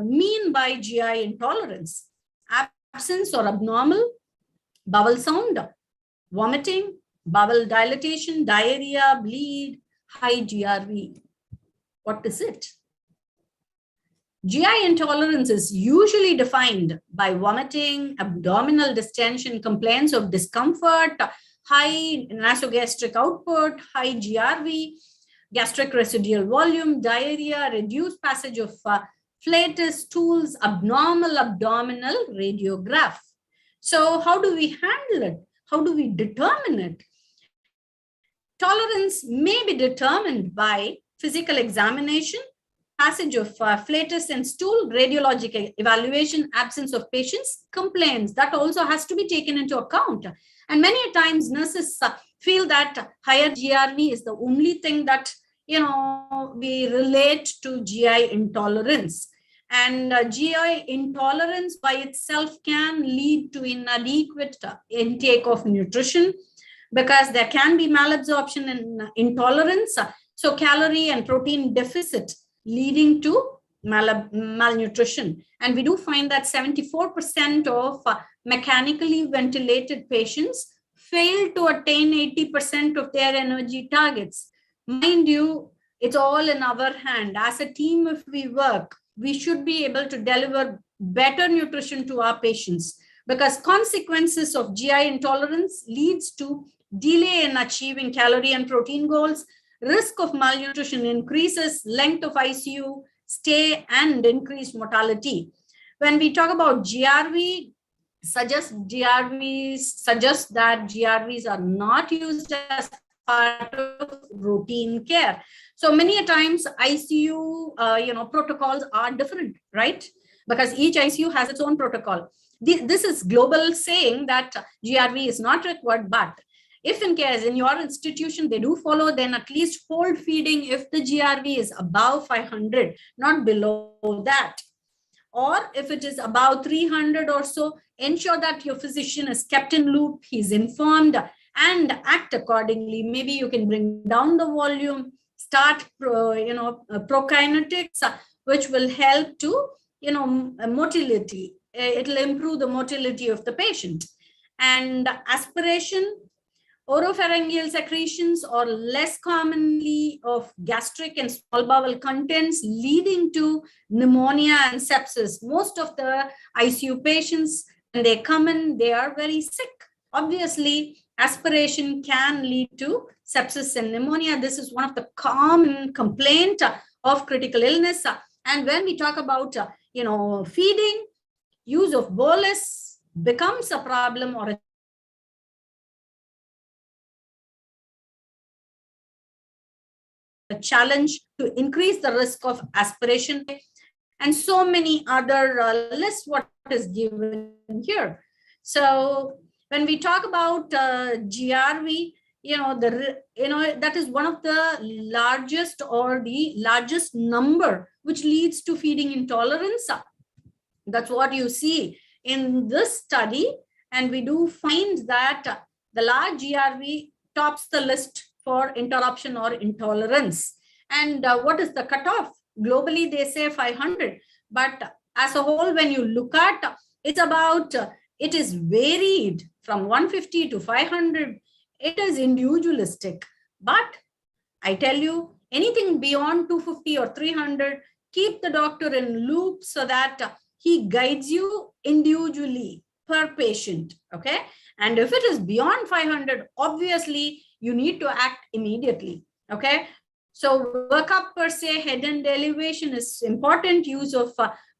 S4: mean by GI intolerance? Absence or abnormal bowel sound, vomiting, bowel dilatation, diarrhea, bleed, high GRV. What is it? GI intolerance is usually defined by vomiting, abdominal distension, complaints of discomfort, high nasogastric output, high GRV, gastric residual volume, diarrhea, reduced passage of flatus, stools, abnormal abdominal radiograph. So how do we handle it? How do we determine it? Tolerance may be determined by physical examination, passage of flatus and stool, radiologic evaluation, absence of patients' complaints. That also has to be taken into account. And many times nurses feel that higher GRV is the only thing that, we relate to GI intolerance. And GI intolerance by itself can lead to inadequate intake of nutrition, because there can be malabsorption and intolerance. So calorie and protein deficit leading to malnutrition. And we do find that 74% of mechanically ventilated patients fail to attain 80% of their energy targets. Mind you, it's all in our hand. As a team, if we work, we should be able to deliver better nutrition to our patients, because consequences of GI intolerance leads to delay in achieving calorie and protein goals, risk of malnutrition increases, length of ICU stay and increased mortality. When we talk about GRV, suggest that GRVs are not used as part of routine care. So many a times ICU protocols are different, right? Because each ICU has its own protocol. This is global saying that GRV is not required, but if in case in your institution they do follow, then at least hold feeding if the GRV is above 500, not below that. Or if it is about 300 or so, ensure that your physician is kept in loop, he's informed, and act accordingly. Maybe you can bring down the volume, start prokinetics, which will help to motility. It will improve the motility of the patient. And aspiration, oropharyngeal secretions, or less commonly of gastric and small bowel contents, leading to pneumonia and sepsis. Most of the ICU patients, when they come in, they are very sick. Obviously, aspiration can lead to sepsis and pneumonia. This is one of the common complaints of critical illness. And when we talk about feeding, use of bolus becomes a problem or a challenge to increase the risk of aspiration, and so many other lists what is given here. So when we talk about GRV, that is one of the largest or the largest number which leads to feeding intolerance. That's what you see in this study, and we do find that the large GRV tops the list for interruption or intolerance. And what is the cutoff? Globally, they say 500, but as a whole, when you look at, it's about, it is varied from 150 to 500. It is individualistic, but I tell you, anything beyond 250 or 300, keep the doctor in loop so that he guides you individually per patient, okay? And if it is beyond 500, obviously, you need to act immediately, okay? So workup per se, head and elevation is important. Use of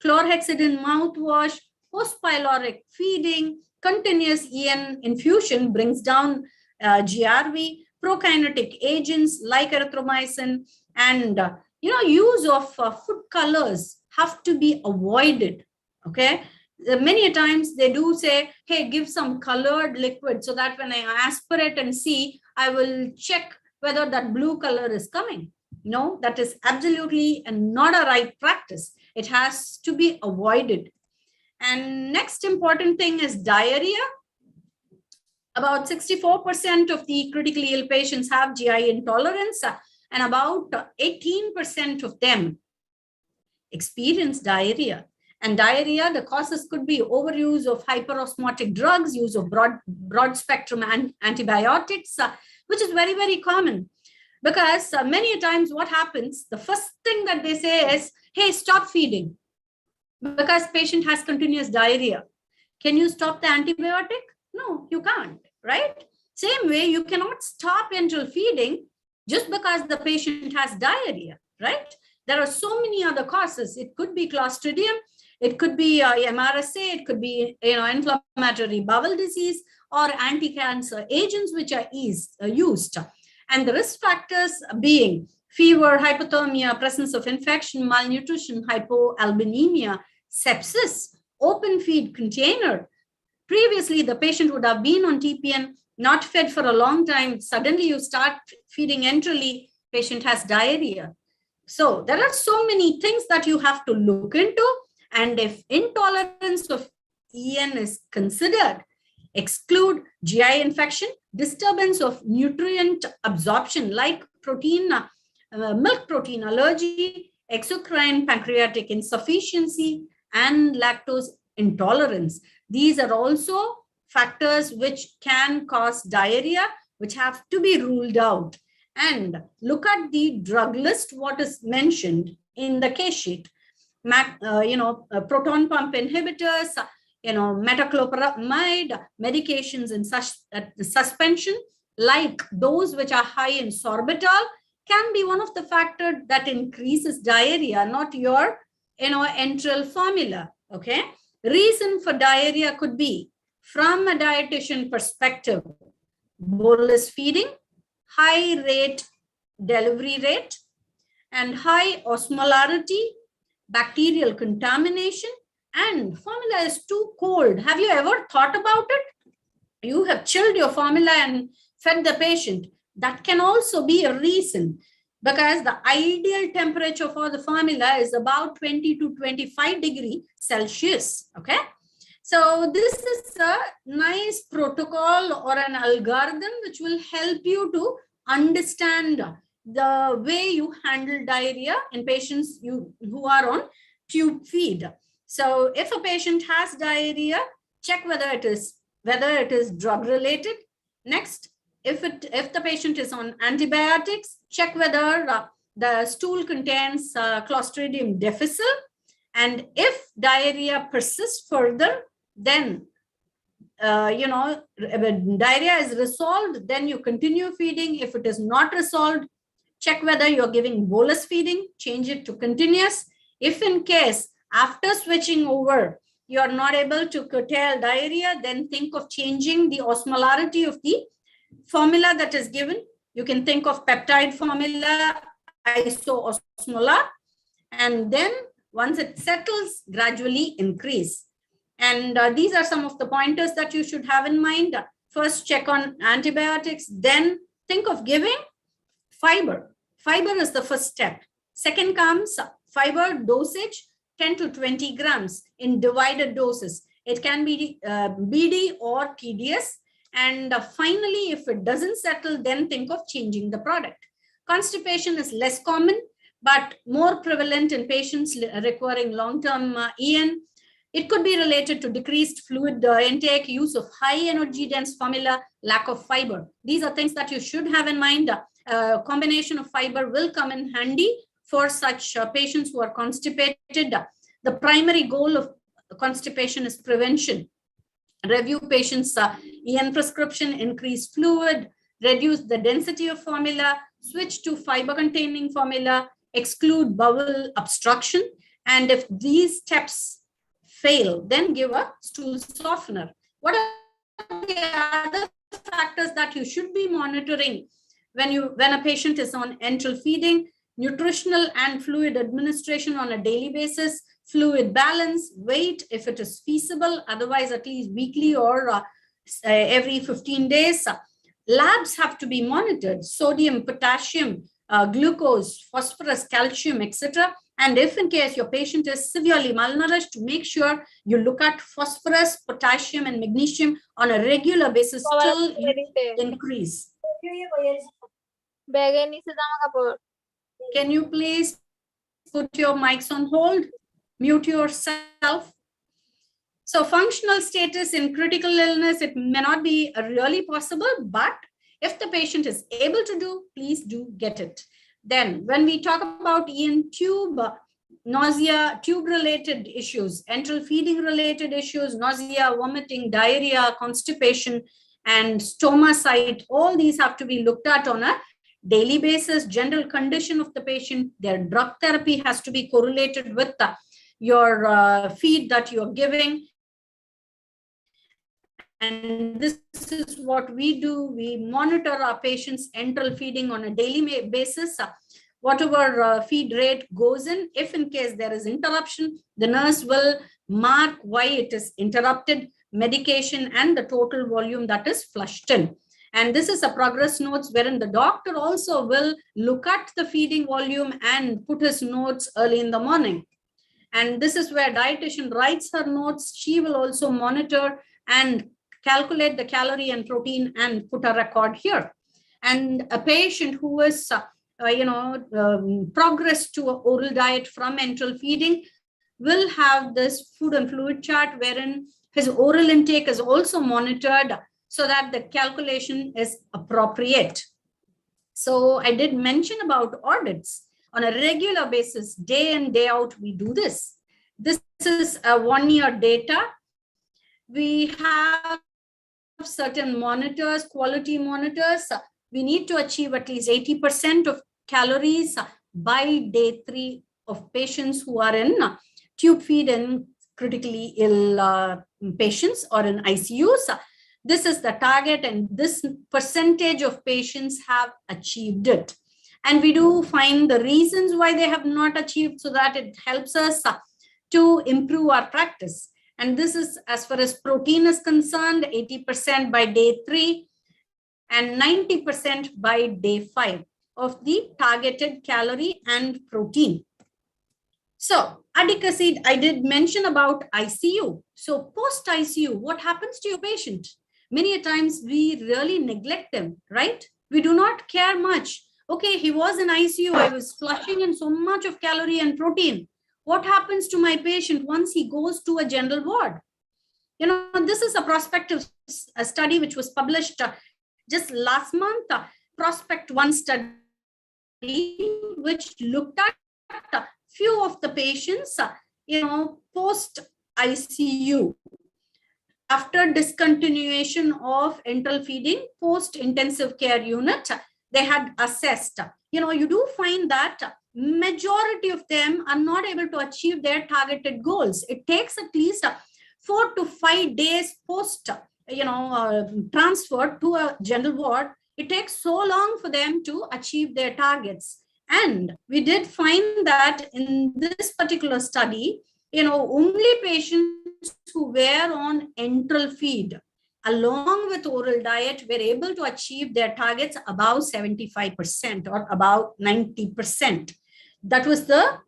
S4: chlorhexidine mouthwash, post-pyloric feeding, continuous EN infusion brings down GRV, prokinetic agents like erythromycin, and use of food colors have to be avoided, okay? Many times they do say, hey, give some colored liquid so that when I aspirate and see, I will check whether that blue color is coming. No, that is absolutely not a right practice. It has to be avoided. And next important thing is diarrhea. About 64% of the critically ill patients have GI intolerance, and about 18% of them experience diarrhea. And diarrhea, the causes could be overuse of hyperosmotic drugs, use of broad spectrum antibiotics, which is very, very common. Because many times what happens, the first thing that they say is, hey, stop feeding because patient has continuous diarrhea. Can you stop the antibiotic? No, you can't, right? Same way, you cannot stop enteral feeding just because the patient has diarrhea, right? There are so many other causes. It could be Clostridium, it could be MRSA, it could be inflammatory bowel disease or anti-cancer agents which are used. And the risk factors being fever, hypothermia, presence of infection, malnutrition, hypoalbuminemia, sepsis, open feed container. Previously, the patient would have been on TPN, not fed for a long time. Suddenly you start feeding enterally, patient has diarrhea. So there are so many things that you have to look into. And if intolerance of EN is considered, exclude GI infection, disturbance of nutrient absorption like protein, milk protein allergy, exocrine pancreatic insufficiency, and lactose intolerance. These are also factors which can cause diarrhea, which have to be ruled out. And look at the drug list, what is mentioned in the case sheet. Proton pump inhibitors, metoclopramide, medications in suspension, like those which are high in sorbitol, can be one of the factors that increases diarrhea, not your enteral formula. Okay. Reason for diarrhea could be, from a dietitian perspective, bolus feeding, high rate delivery rate, and high osmolarity, bacterial contamination, and formula is too cold. Have you ever thought about it? You have chilled your formula and fed the patient. That can also be a reason, because the ideal temperature for the formula is about 20 to 25 degrees Celsius. Okay. So this is a nice protocol or an algorithm which will help you to understand the way you handle diarrhea in patients who are on tube feed. So if a patient has diarrhea, check whether it is drug related. Next, if the patient is on antibiotics, check whether the stool contains Clostridium difficile. And if diarrhea persists further, then diarrhea is resolved, then you continue feeding. If it is not resolved, check whether you're giving bolus feeding, change it to continuous. If in case after switching over, you're not able to curtail diarrhea, then think of changing the osmolarity of the formula that is given. You can think of peptide formula, isoosmolar, and then once it settles, gradually increase. And these are some of the pointers that you should have in mind. First, check on antibiotics, then think of giving fiber. Fiber is the first step. Second comes fiber dosage, 10 to 20 grams in divided doses. It can be BD or TDS. And finally, if it doesn't settle, then think of changing the product. Constipation is less common, but more prevalent in patients requiring long-term EN. It could be related to decreased fluid intake, use of high energy dense formula, lack of fiber. These are things that you should have in mind. Combination of fiber will come in handy for such patients who are constipated. The primary goal of constipation is prevention. Review patients' EN prescription, increase fluid, reduce the density of formula, switch to fiber-containing formula, exclude bowel obstruction. And if these steps fail, then give a stool softener. What are the other factors that you should be monitoring when a patient is on enteral feeding? Nutritional and fluid administration on a daily basis, fluid balance, weight if it is feasible, otherwise at least weekly or every 15 days. Labs have to be monitored, sodium, potassium, glucose, phosphorus, calcium, etc. And if in case your patient is severely malnourished, make sure you look at phosphorus, potassium, and magnesium on a regular basis till you increase. Can you please put your mics on hold? Mute yourself. So functional status in critical illness, it may not be really possible, but if the patient is able to do, please do get it. Then when we talk about EN tube, nausea, tube-related issues, enteral feeding-related issues, nausea, vomiting, diarrhea, constipation, and stomacite, all these have to be looked at on a daily basis. General condition of the patient, their drug therapy has to be correlated with your feed that you're giving. And this is what we do. We monitor our patients' enteral feeding on a daily basis. Whatever feed rate goes in, if in case there is interruption, the nurse will mark why it is interrupted, medication, and the total volume that is flushed in. And this is a progress notes wherein the doctor also will look at the feeding volume and put his notes early in the morning. And this is where dietitian writes her notes. She will also monitor and calculate the calorie and protein and put a record here. And a patient who is, progressed to an oral diet from enteral feeding will have this food and fluid chart wherein his oral intake is also monitored so that the calculation is appropriate. So I did mention about audits. On a regular basis, day in, day out, we do this. This is a 1-year data. We have certain monitors, quality monitors. We need to achieve at least 80% of calories by day 3 of patients who are in tube feed and critically ill patients or in ICUs. This is the target, and this percentage of patients have achieved it. And we do find the reasons why they have not achieved, so that it helps us to improve our practice. And this is as far as protein is concerned, 80% by day 3 and 90% by day 5 of the targeted calorie and protein. So adequacy, I did mention about ICU. So post ICU, what happens to your patient? Many a times we really neglect them, right? We do not care much. Okay, he was in ICU, I was flushing in so much of calorie and protein. What happens to my patient once he goes to a general ward? You know, this is a prospective study which was published just last month, Prospect 1 study, which looked at few of the patients, post ICU, after discontinuation of enteral feeding, post intensive care unit, they had assessed. You do find that majority of them are not able to achieve their targeted goals. It takes at least 4 to 5 days post, transfer to a general ward. It takes so long for them to achieve their targets. And we did find that in this particular study, only patients who were on enteral feed along with oral diet were able to achieve their targets above 75% or about 90%. That was the,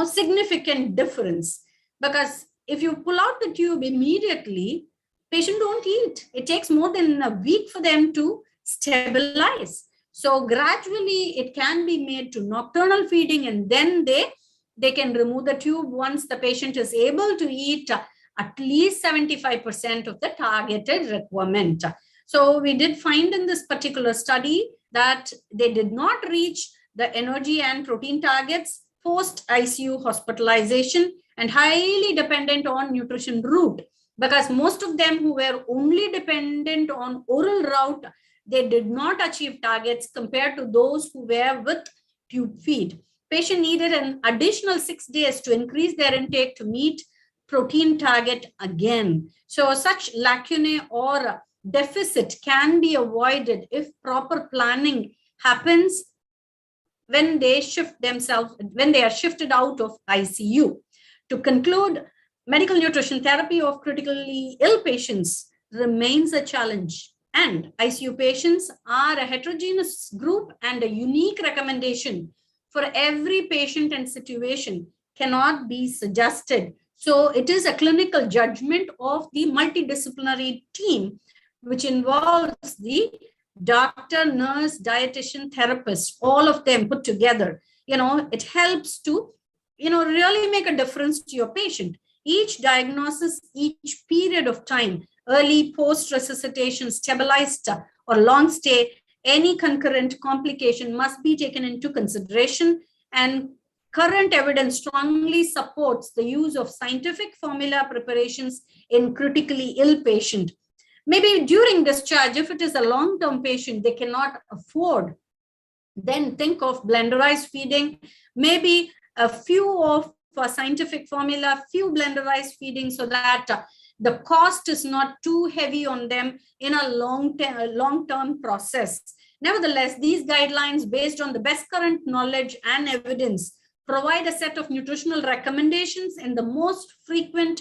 S4: significant difference. Because if you pull out the tube immediately, patient don't eat. It takes more than a week for them to stabilize. So gradually it can be made to nocturnal feeding, and then they can remove the tube once the patient is able to eat at least 75% of the targeted requirement. So we did find in this particular study that they did not reach the energy and protein targets post ICU hospitalization, and highly dependent on nutrition route, because most of them who were only dependent on oral route, they did not achieve targets compared to those who were with tube feed. Patient needed an additional 6 days to increase their intake to meet protein target again. So such lacunae or deficit can be avoided if proper planning happens when they are shifted out of ICU. To conclude, medical nutrition therapy of critically ill patients remains a challenge, and ICU patients are a heterogeneous group, and a unique recommendation for every patient and situation cannot be suggested. So it is a clinical judgment of the multidisciplinary team, which involves the doctor, nurse, dietitian, therapist, all of them put together. It helps to, really make a difference to your patient. Each diagnosis, each period of time, early, post-resuscitation, stabilized or long stay, any concurrent complication must be taken into consideration, and current evidence strongly supports the use of scientific formula preparations in critically ill patient. Maybe during discharge, if it is a long-term patient, they cannot afford, then think of blenderized feeding, maybe a few of scientific formula, few blenderized feeding, so that the cost is not too heavy on them in a long-term process. Nevertheless, these guidelines, based on the best current knowledge and evidence, provide a set of nutritional recommendations in the most frequent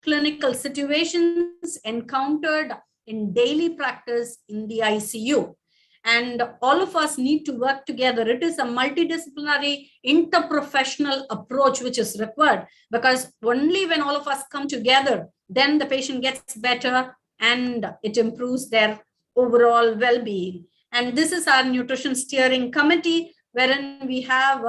S4: clinical situations encountered in daily practice in the ICU. And all of us need to work together. It is a multidisciplinary, interprofessional approach which is required, because only when all of us come together, then the patient gets better and it improves their overall well-being. And this is our nutrition steering committee, wherein we have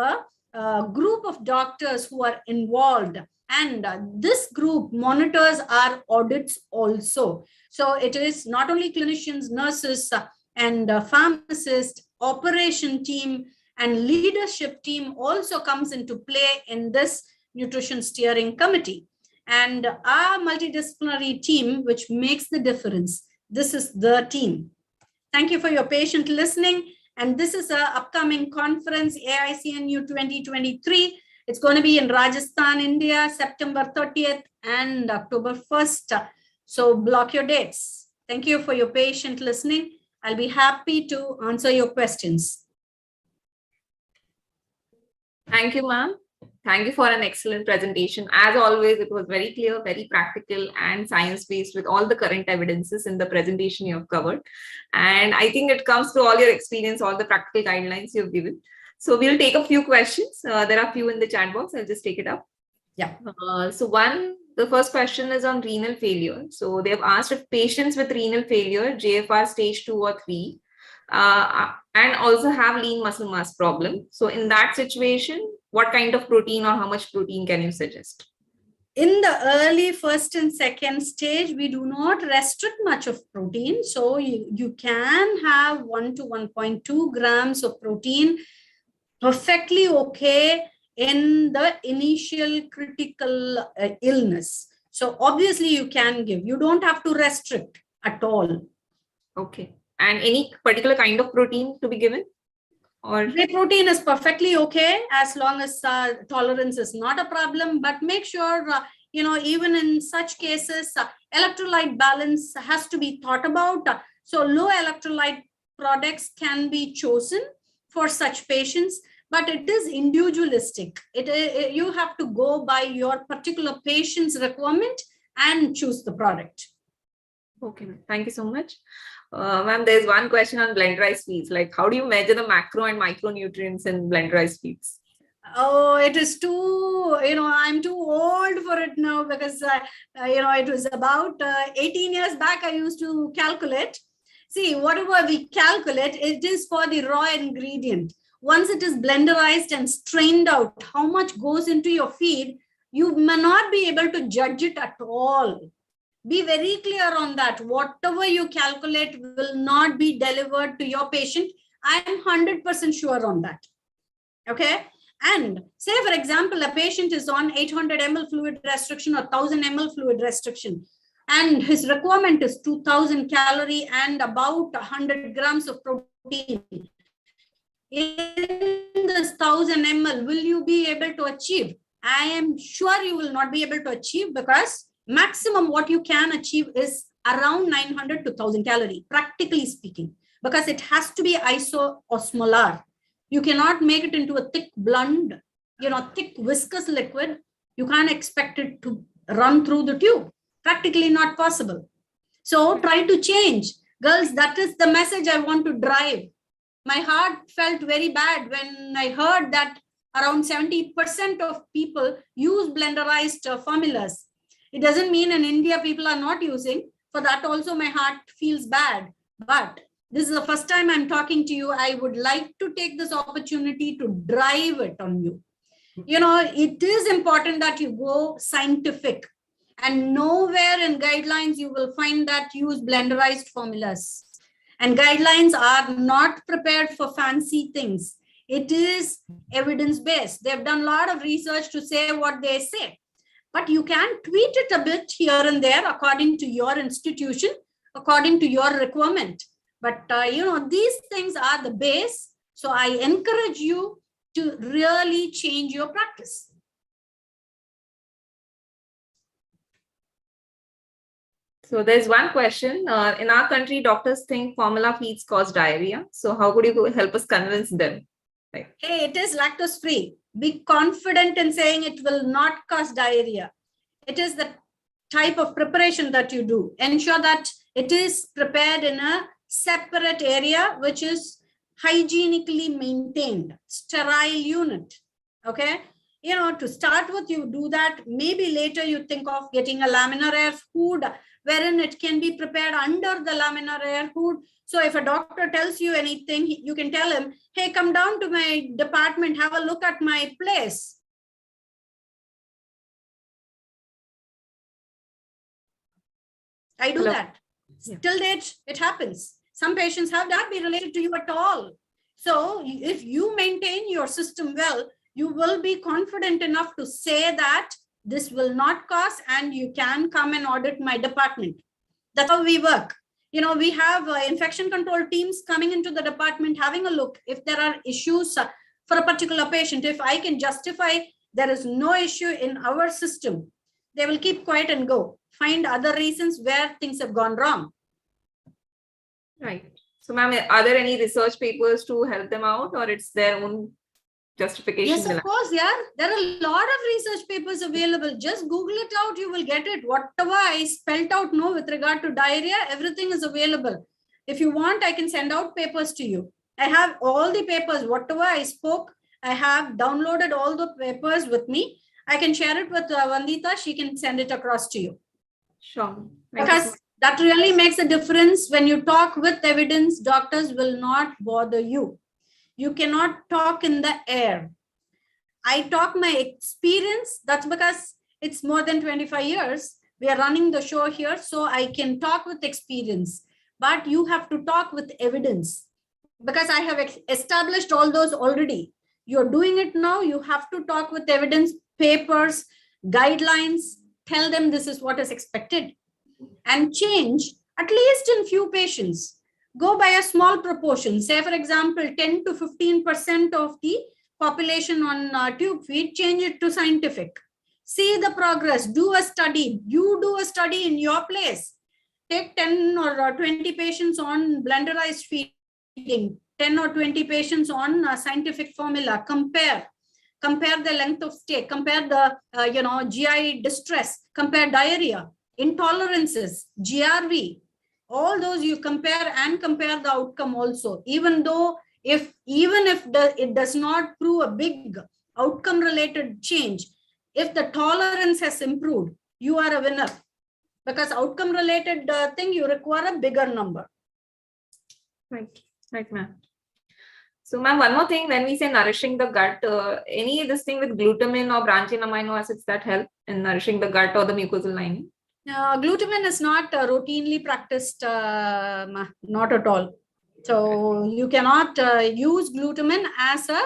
S4: a group of doctors who are involved. And this group monitors our audits also. So it is not only clinicians, nurses, and pharmacists, operation team, and leadership team also comes into play in this nutrition steering committee. And our multidisciplinary team, which makes the difference, this is the team. Thank you for your patient listening. And this is an upcoming conference, AICNU 2023. It's going to be in Rajasthan, India, September 30th and October 1st. So block your dates. Thank you for your patient listening. I'll be happy to answer your questions.
S3: Thank you, ma'am. Thank you for an excellent presentation. As always, it was very clear, very practical and science-based with all the current evidences in the presentation you have covered. And I think it comes through all your experience, all the practical guidelines you've given. So we'll take a few questions. There are a few in the chat box. I'll just take it up.
S4: Yeah.
S3: The first question is on renal failure. So they've asked if patients with renal failure, JFR stage 2 or 3, and also have lean muscle mass problem. So in that situation, what kind of protein or how much protein can you suggest?
S4: In the early first and second stage, we do not restrict much of protein. So you can have 1 to 1.2 grams of protein, perfectly okay in the initial critical illness. So obviously you can give, you don't have to restrict at all.
S3: Okay. And any particular kind of protein to be given? Or
S4: whey protein is perfectly okay as long as tolerance is not a problem, but make sure, even in such cases, electrolyte balance has to be thought about. So low electrolyte products can be chosen for such patients, but it is individualistic. You have to go by your particular patient's requirement and choose the product.
S3: Okay, thank you so much. Ma'am, there's one question on blend rice feeds. Like, how do you measure the macro and micronutrients in blend rice feeds?
S4: Oh, it is too, I'm too old for it now because, it was about 18 years back I used to calculate. See, whatever we calculate, it is for the raw ingredient. Once it is blenderized and strained out, how much goes into your feed, you may not be able to judge it at all. Be very clear on that. Whatever you calculate will not be delivered to your patient. I am 100% sure on that. Okay. And say, for example, a patient is on 800 ml fluid restriction or 1000 ml fluid restriction, and his requirement is 2000 calorie and about 100 grams of protein. In this 1000 ml, will you be able to achieve? I am sure you will not be able to achieve, because maximum what you can achieve is around 900 to 1000 calorie, practically speaking, because it has to be isoosmolar. You cannot make it into a thick, blunt, thick viscous liquid. You can't expect it to run through the tube. Practically not possible. So try to change. Girls, that is the message I want to drive. My heart felt very bad when I heard that around 70% of people use blenderized formulas. It doesn't mean in India people are not using. For that also my heart feels bad. But this is the first time I'm talking to you. I would like to take this opportunity to drive it on you. It is important that you go scientific. And nowhere in guidelines you will find that use blenderized formulas. And guidelines are not prepared for fancy things. It is evidence-based. They've done a lot of research to say what they say. But you can tweak it a bit here and there according to your institution, according to your requirement. But, these things are the base. So I encourage you to really change your practice.
S3: So there's one question. In our country, doctors think formula feeds cause diarrhea. So how could you help us convince them?
S4: Hey, it is lactose free. Be confident in saying it will not cause diarrhea. It is the type of preparation that you do. Ensure that it is prepared in a separate area, which is hygienically maintained, sterile unit. Okay. To start with, you do that. Maybe later you think of getting a laminar air hood, wherein it can be prepared under the laminar air hood. So if a doctor tells you anything, you can tell him, hey, come down to my department, have a look at my place. I do that. Till date, it happens. Some patients have not been related to you at all. So if you maintain your system well, you will be confident enough to say that this will not cause, and you can come and audit my department. That's how we work. We have infection control teams coming into the department, having a look if there are issues for a particular patient. If I can justify there is no issue in our system, they will keep quiet and go find other reasons where things have gone wrong.
S3: Right. So, ma'am, are there any research papers to help them out, or it's their own justification?
S4: Yes, of course, yeah. There are a lot of research papers available. Just Google it out, you will get it. Whatever I spelt out with regard to diarrhea, everything is available. If you want, I can send out papers to you. I have all the papers, whatever I spoke, I have downloaded all the papers with me. I can share it with Vandita. She can send it across to you.
S3: Sure.
S4: Because that really makes a difference. When you talk with evidence, doctors will not bother you. You cannot talk in the air. I talk my experience. That's because it's more than 25 years. We are running the show here, so I can talk with experience. But you have to talk with evidence, because I have established all those already. You're doing it now. You have to talk with evidence, papers, guidelines. Tell them this is what is expected, and change at least in few patients. Go by a small proportion. Say, for example, 10 to 15% of the population on tube feed, change it to scientific. See the progress. Do a study. You do a study in your place. Take 10 or 20 patients on blenderized feeding, 10 or 20 patients on scientific formula. Compare the length of stay. Compare the GI distress. Compare diarrhea, intolerances, GRV. All those you compare, and compare the outcome also. Even if it does not prove a big outcome related change, if the tolerance has improved, you are a winner, because outcome related thing, you require a bigger number.
S3: Right, ma'am. So, ma'am, one more thing, when we say nourishing the gut, any this thing with glutamine or branched-chain amino acids that help in nourishing the gut or the mucosal lining?
S4: Glutamine is not routinely practiced, not at all. So you cannot use glutamine as a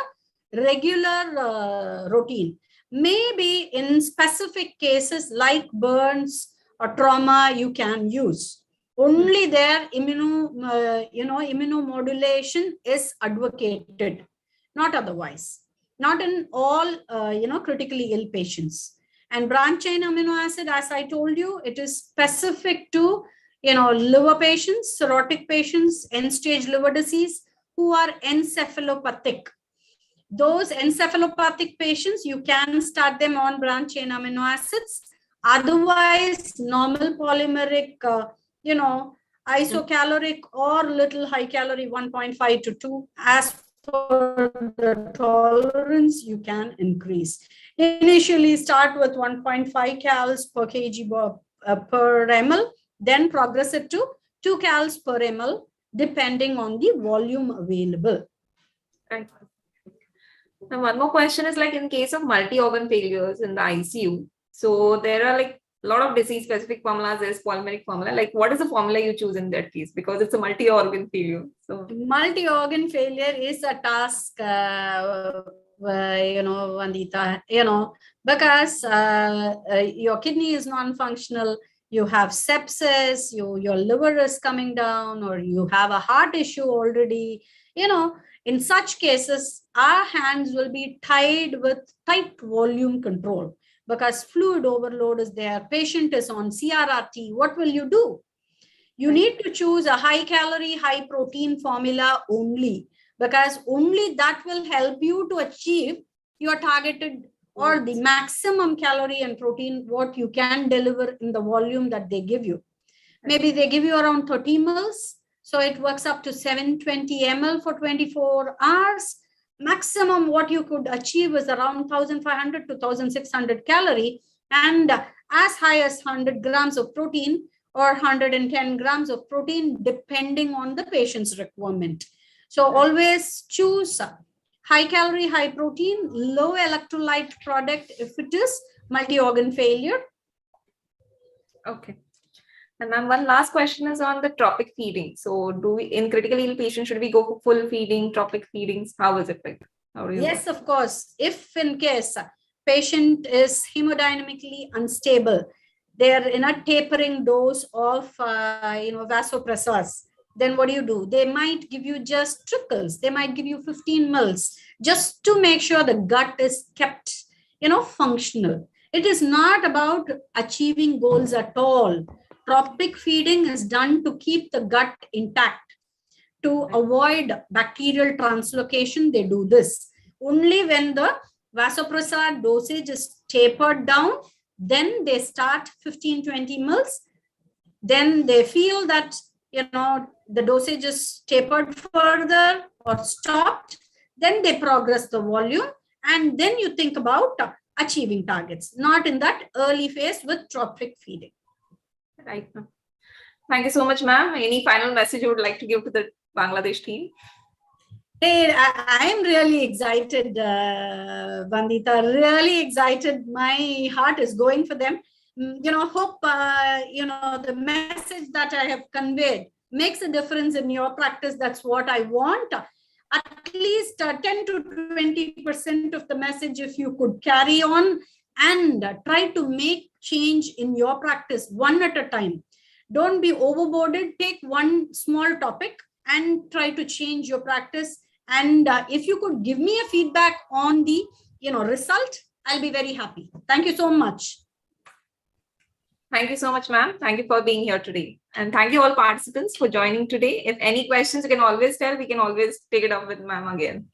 S4: regular routine. Maybe in specific cases like burns or trauma, you can use. Only there immunomodulation is advocated, not otherwise. Not in all critically ill patients. And branched-chain amino acid, as I told you, it is specific to liver patients, cirrhotic patients, end-stage liver disease who are encephalopathic. Those encephalopathic patients, you can start them on branched-chain amino acids. Otherwise, normal polymeric, isocaloric or little high calorie, 1.5 to 2, as per the tolerance, you can increase. Initially start with 1.5 cals per kg per ml, then progress it to 2 cals per ml, depending on the volume available.
S3: Right. Now, one more question is, like, in case of multi-organ failures in the ICU, so there are like a lot of disease-specific formulas, there's polymeric formula. Like, what is the formula you choose in that case? Because it's a multi-organ failure. So
S4: multi-organ failure is a task, Vandita, because your kidney is non-functional, you have sepsis, your liver is coming down, or you have a heart issue already. In such cases, our hands will be tied with tight volume control, because fluid overload is there. Patient is on CRRT. What will you do? You need to choose a high calorie, high protein formula only, because only that will help you to achieve your targeted or the maximum calorie and protein what you can deliver in the volume that they give you. Maybe they give you around 30 mils. So it works up to 720 ml for 24 hours. Maximum what you could achieve is around 1,500 to 1,600 calorie, and as high as 100 grams of protein or 110 grams of protein, depending on the patient's requirement. So always choose high calorie, high protein, low electrolyte product if it is multi-organ failure.
S3: Okay. And then one last question is on the tropic feeding. So do we, in critically ill patients, should we go for full feeding, tropic feedings? How is it like?
S4: Yes, of course. If in case patient is hemodynamically unstable, they're in a tapering dose of vasopressors, then what do? They might give you just trickles. They might give you 15 mils just to make sure the gut is kept, functional. It is not about achieving goals at all. Tropic feeding is done to keep the gut intact. To avoid bacterial translocation, they do this. Only when the vasopressor dosage is tapered down, then they start 15-20 mils. Then they feel that the dosage is tapered further or stopped. Then they progress the volume, and then you think about achieving targets, not in that early phase with tropic feeding.
S3: Right. Thank you so much, ma'am. Any final message you would like to give to the Bangladesh team?
S4: Hey, I am really excited, Vandita, really excited. My heart is going for them. Hope, the message that I have conveyed makes a difference in your practice. That's what I want. At least 10 to 20% of the message, if you could carry on and try to make change in your practice one at a time. Don't be overboarded. Take one small topic and try to change your practice. And if you could give me a feedback on the result, I'll be very happy. Thank you so much.
S3: Thank you so much, ma'am. Thank you for being here today. And thank you all participants for joining today. If any questions, you can always tell. We can always take it up with ma'am again.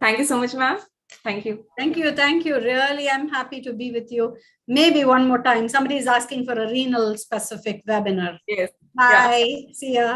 S3: Thank you so much, ma'am. Thank you.
S4: Thank you. Thank you. Really, I'm happy to be with you. Maybe one more time. Somebody is asking for a renal specific webinar.
S3: Yes.
S4: Bye.
S3: Yeah.
S4: See ya.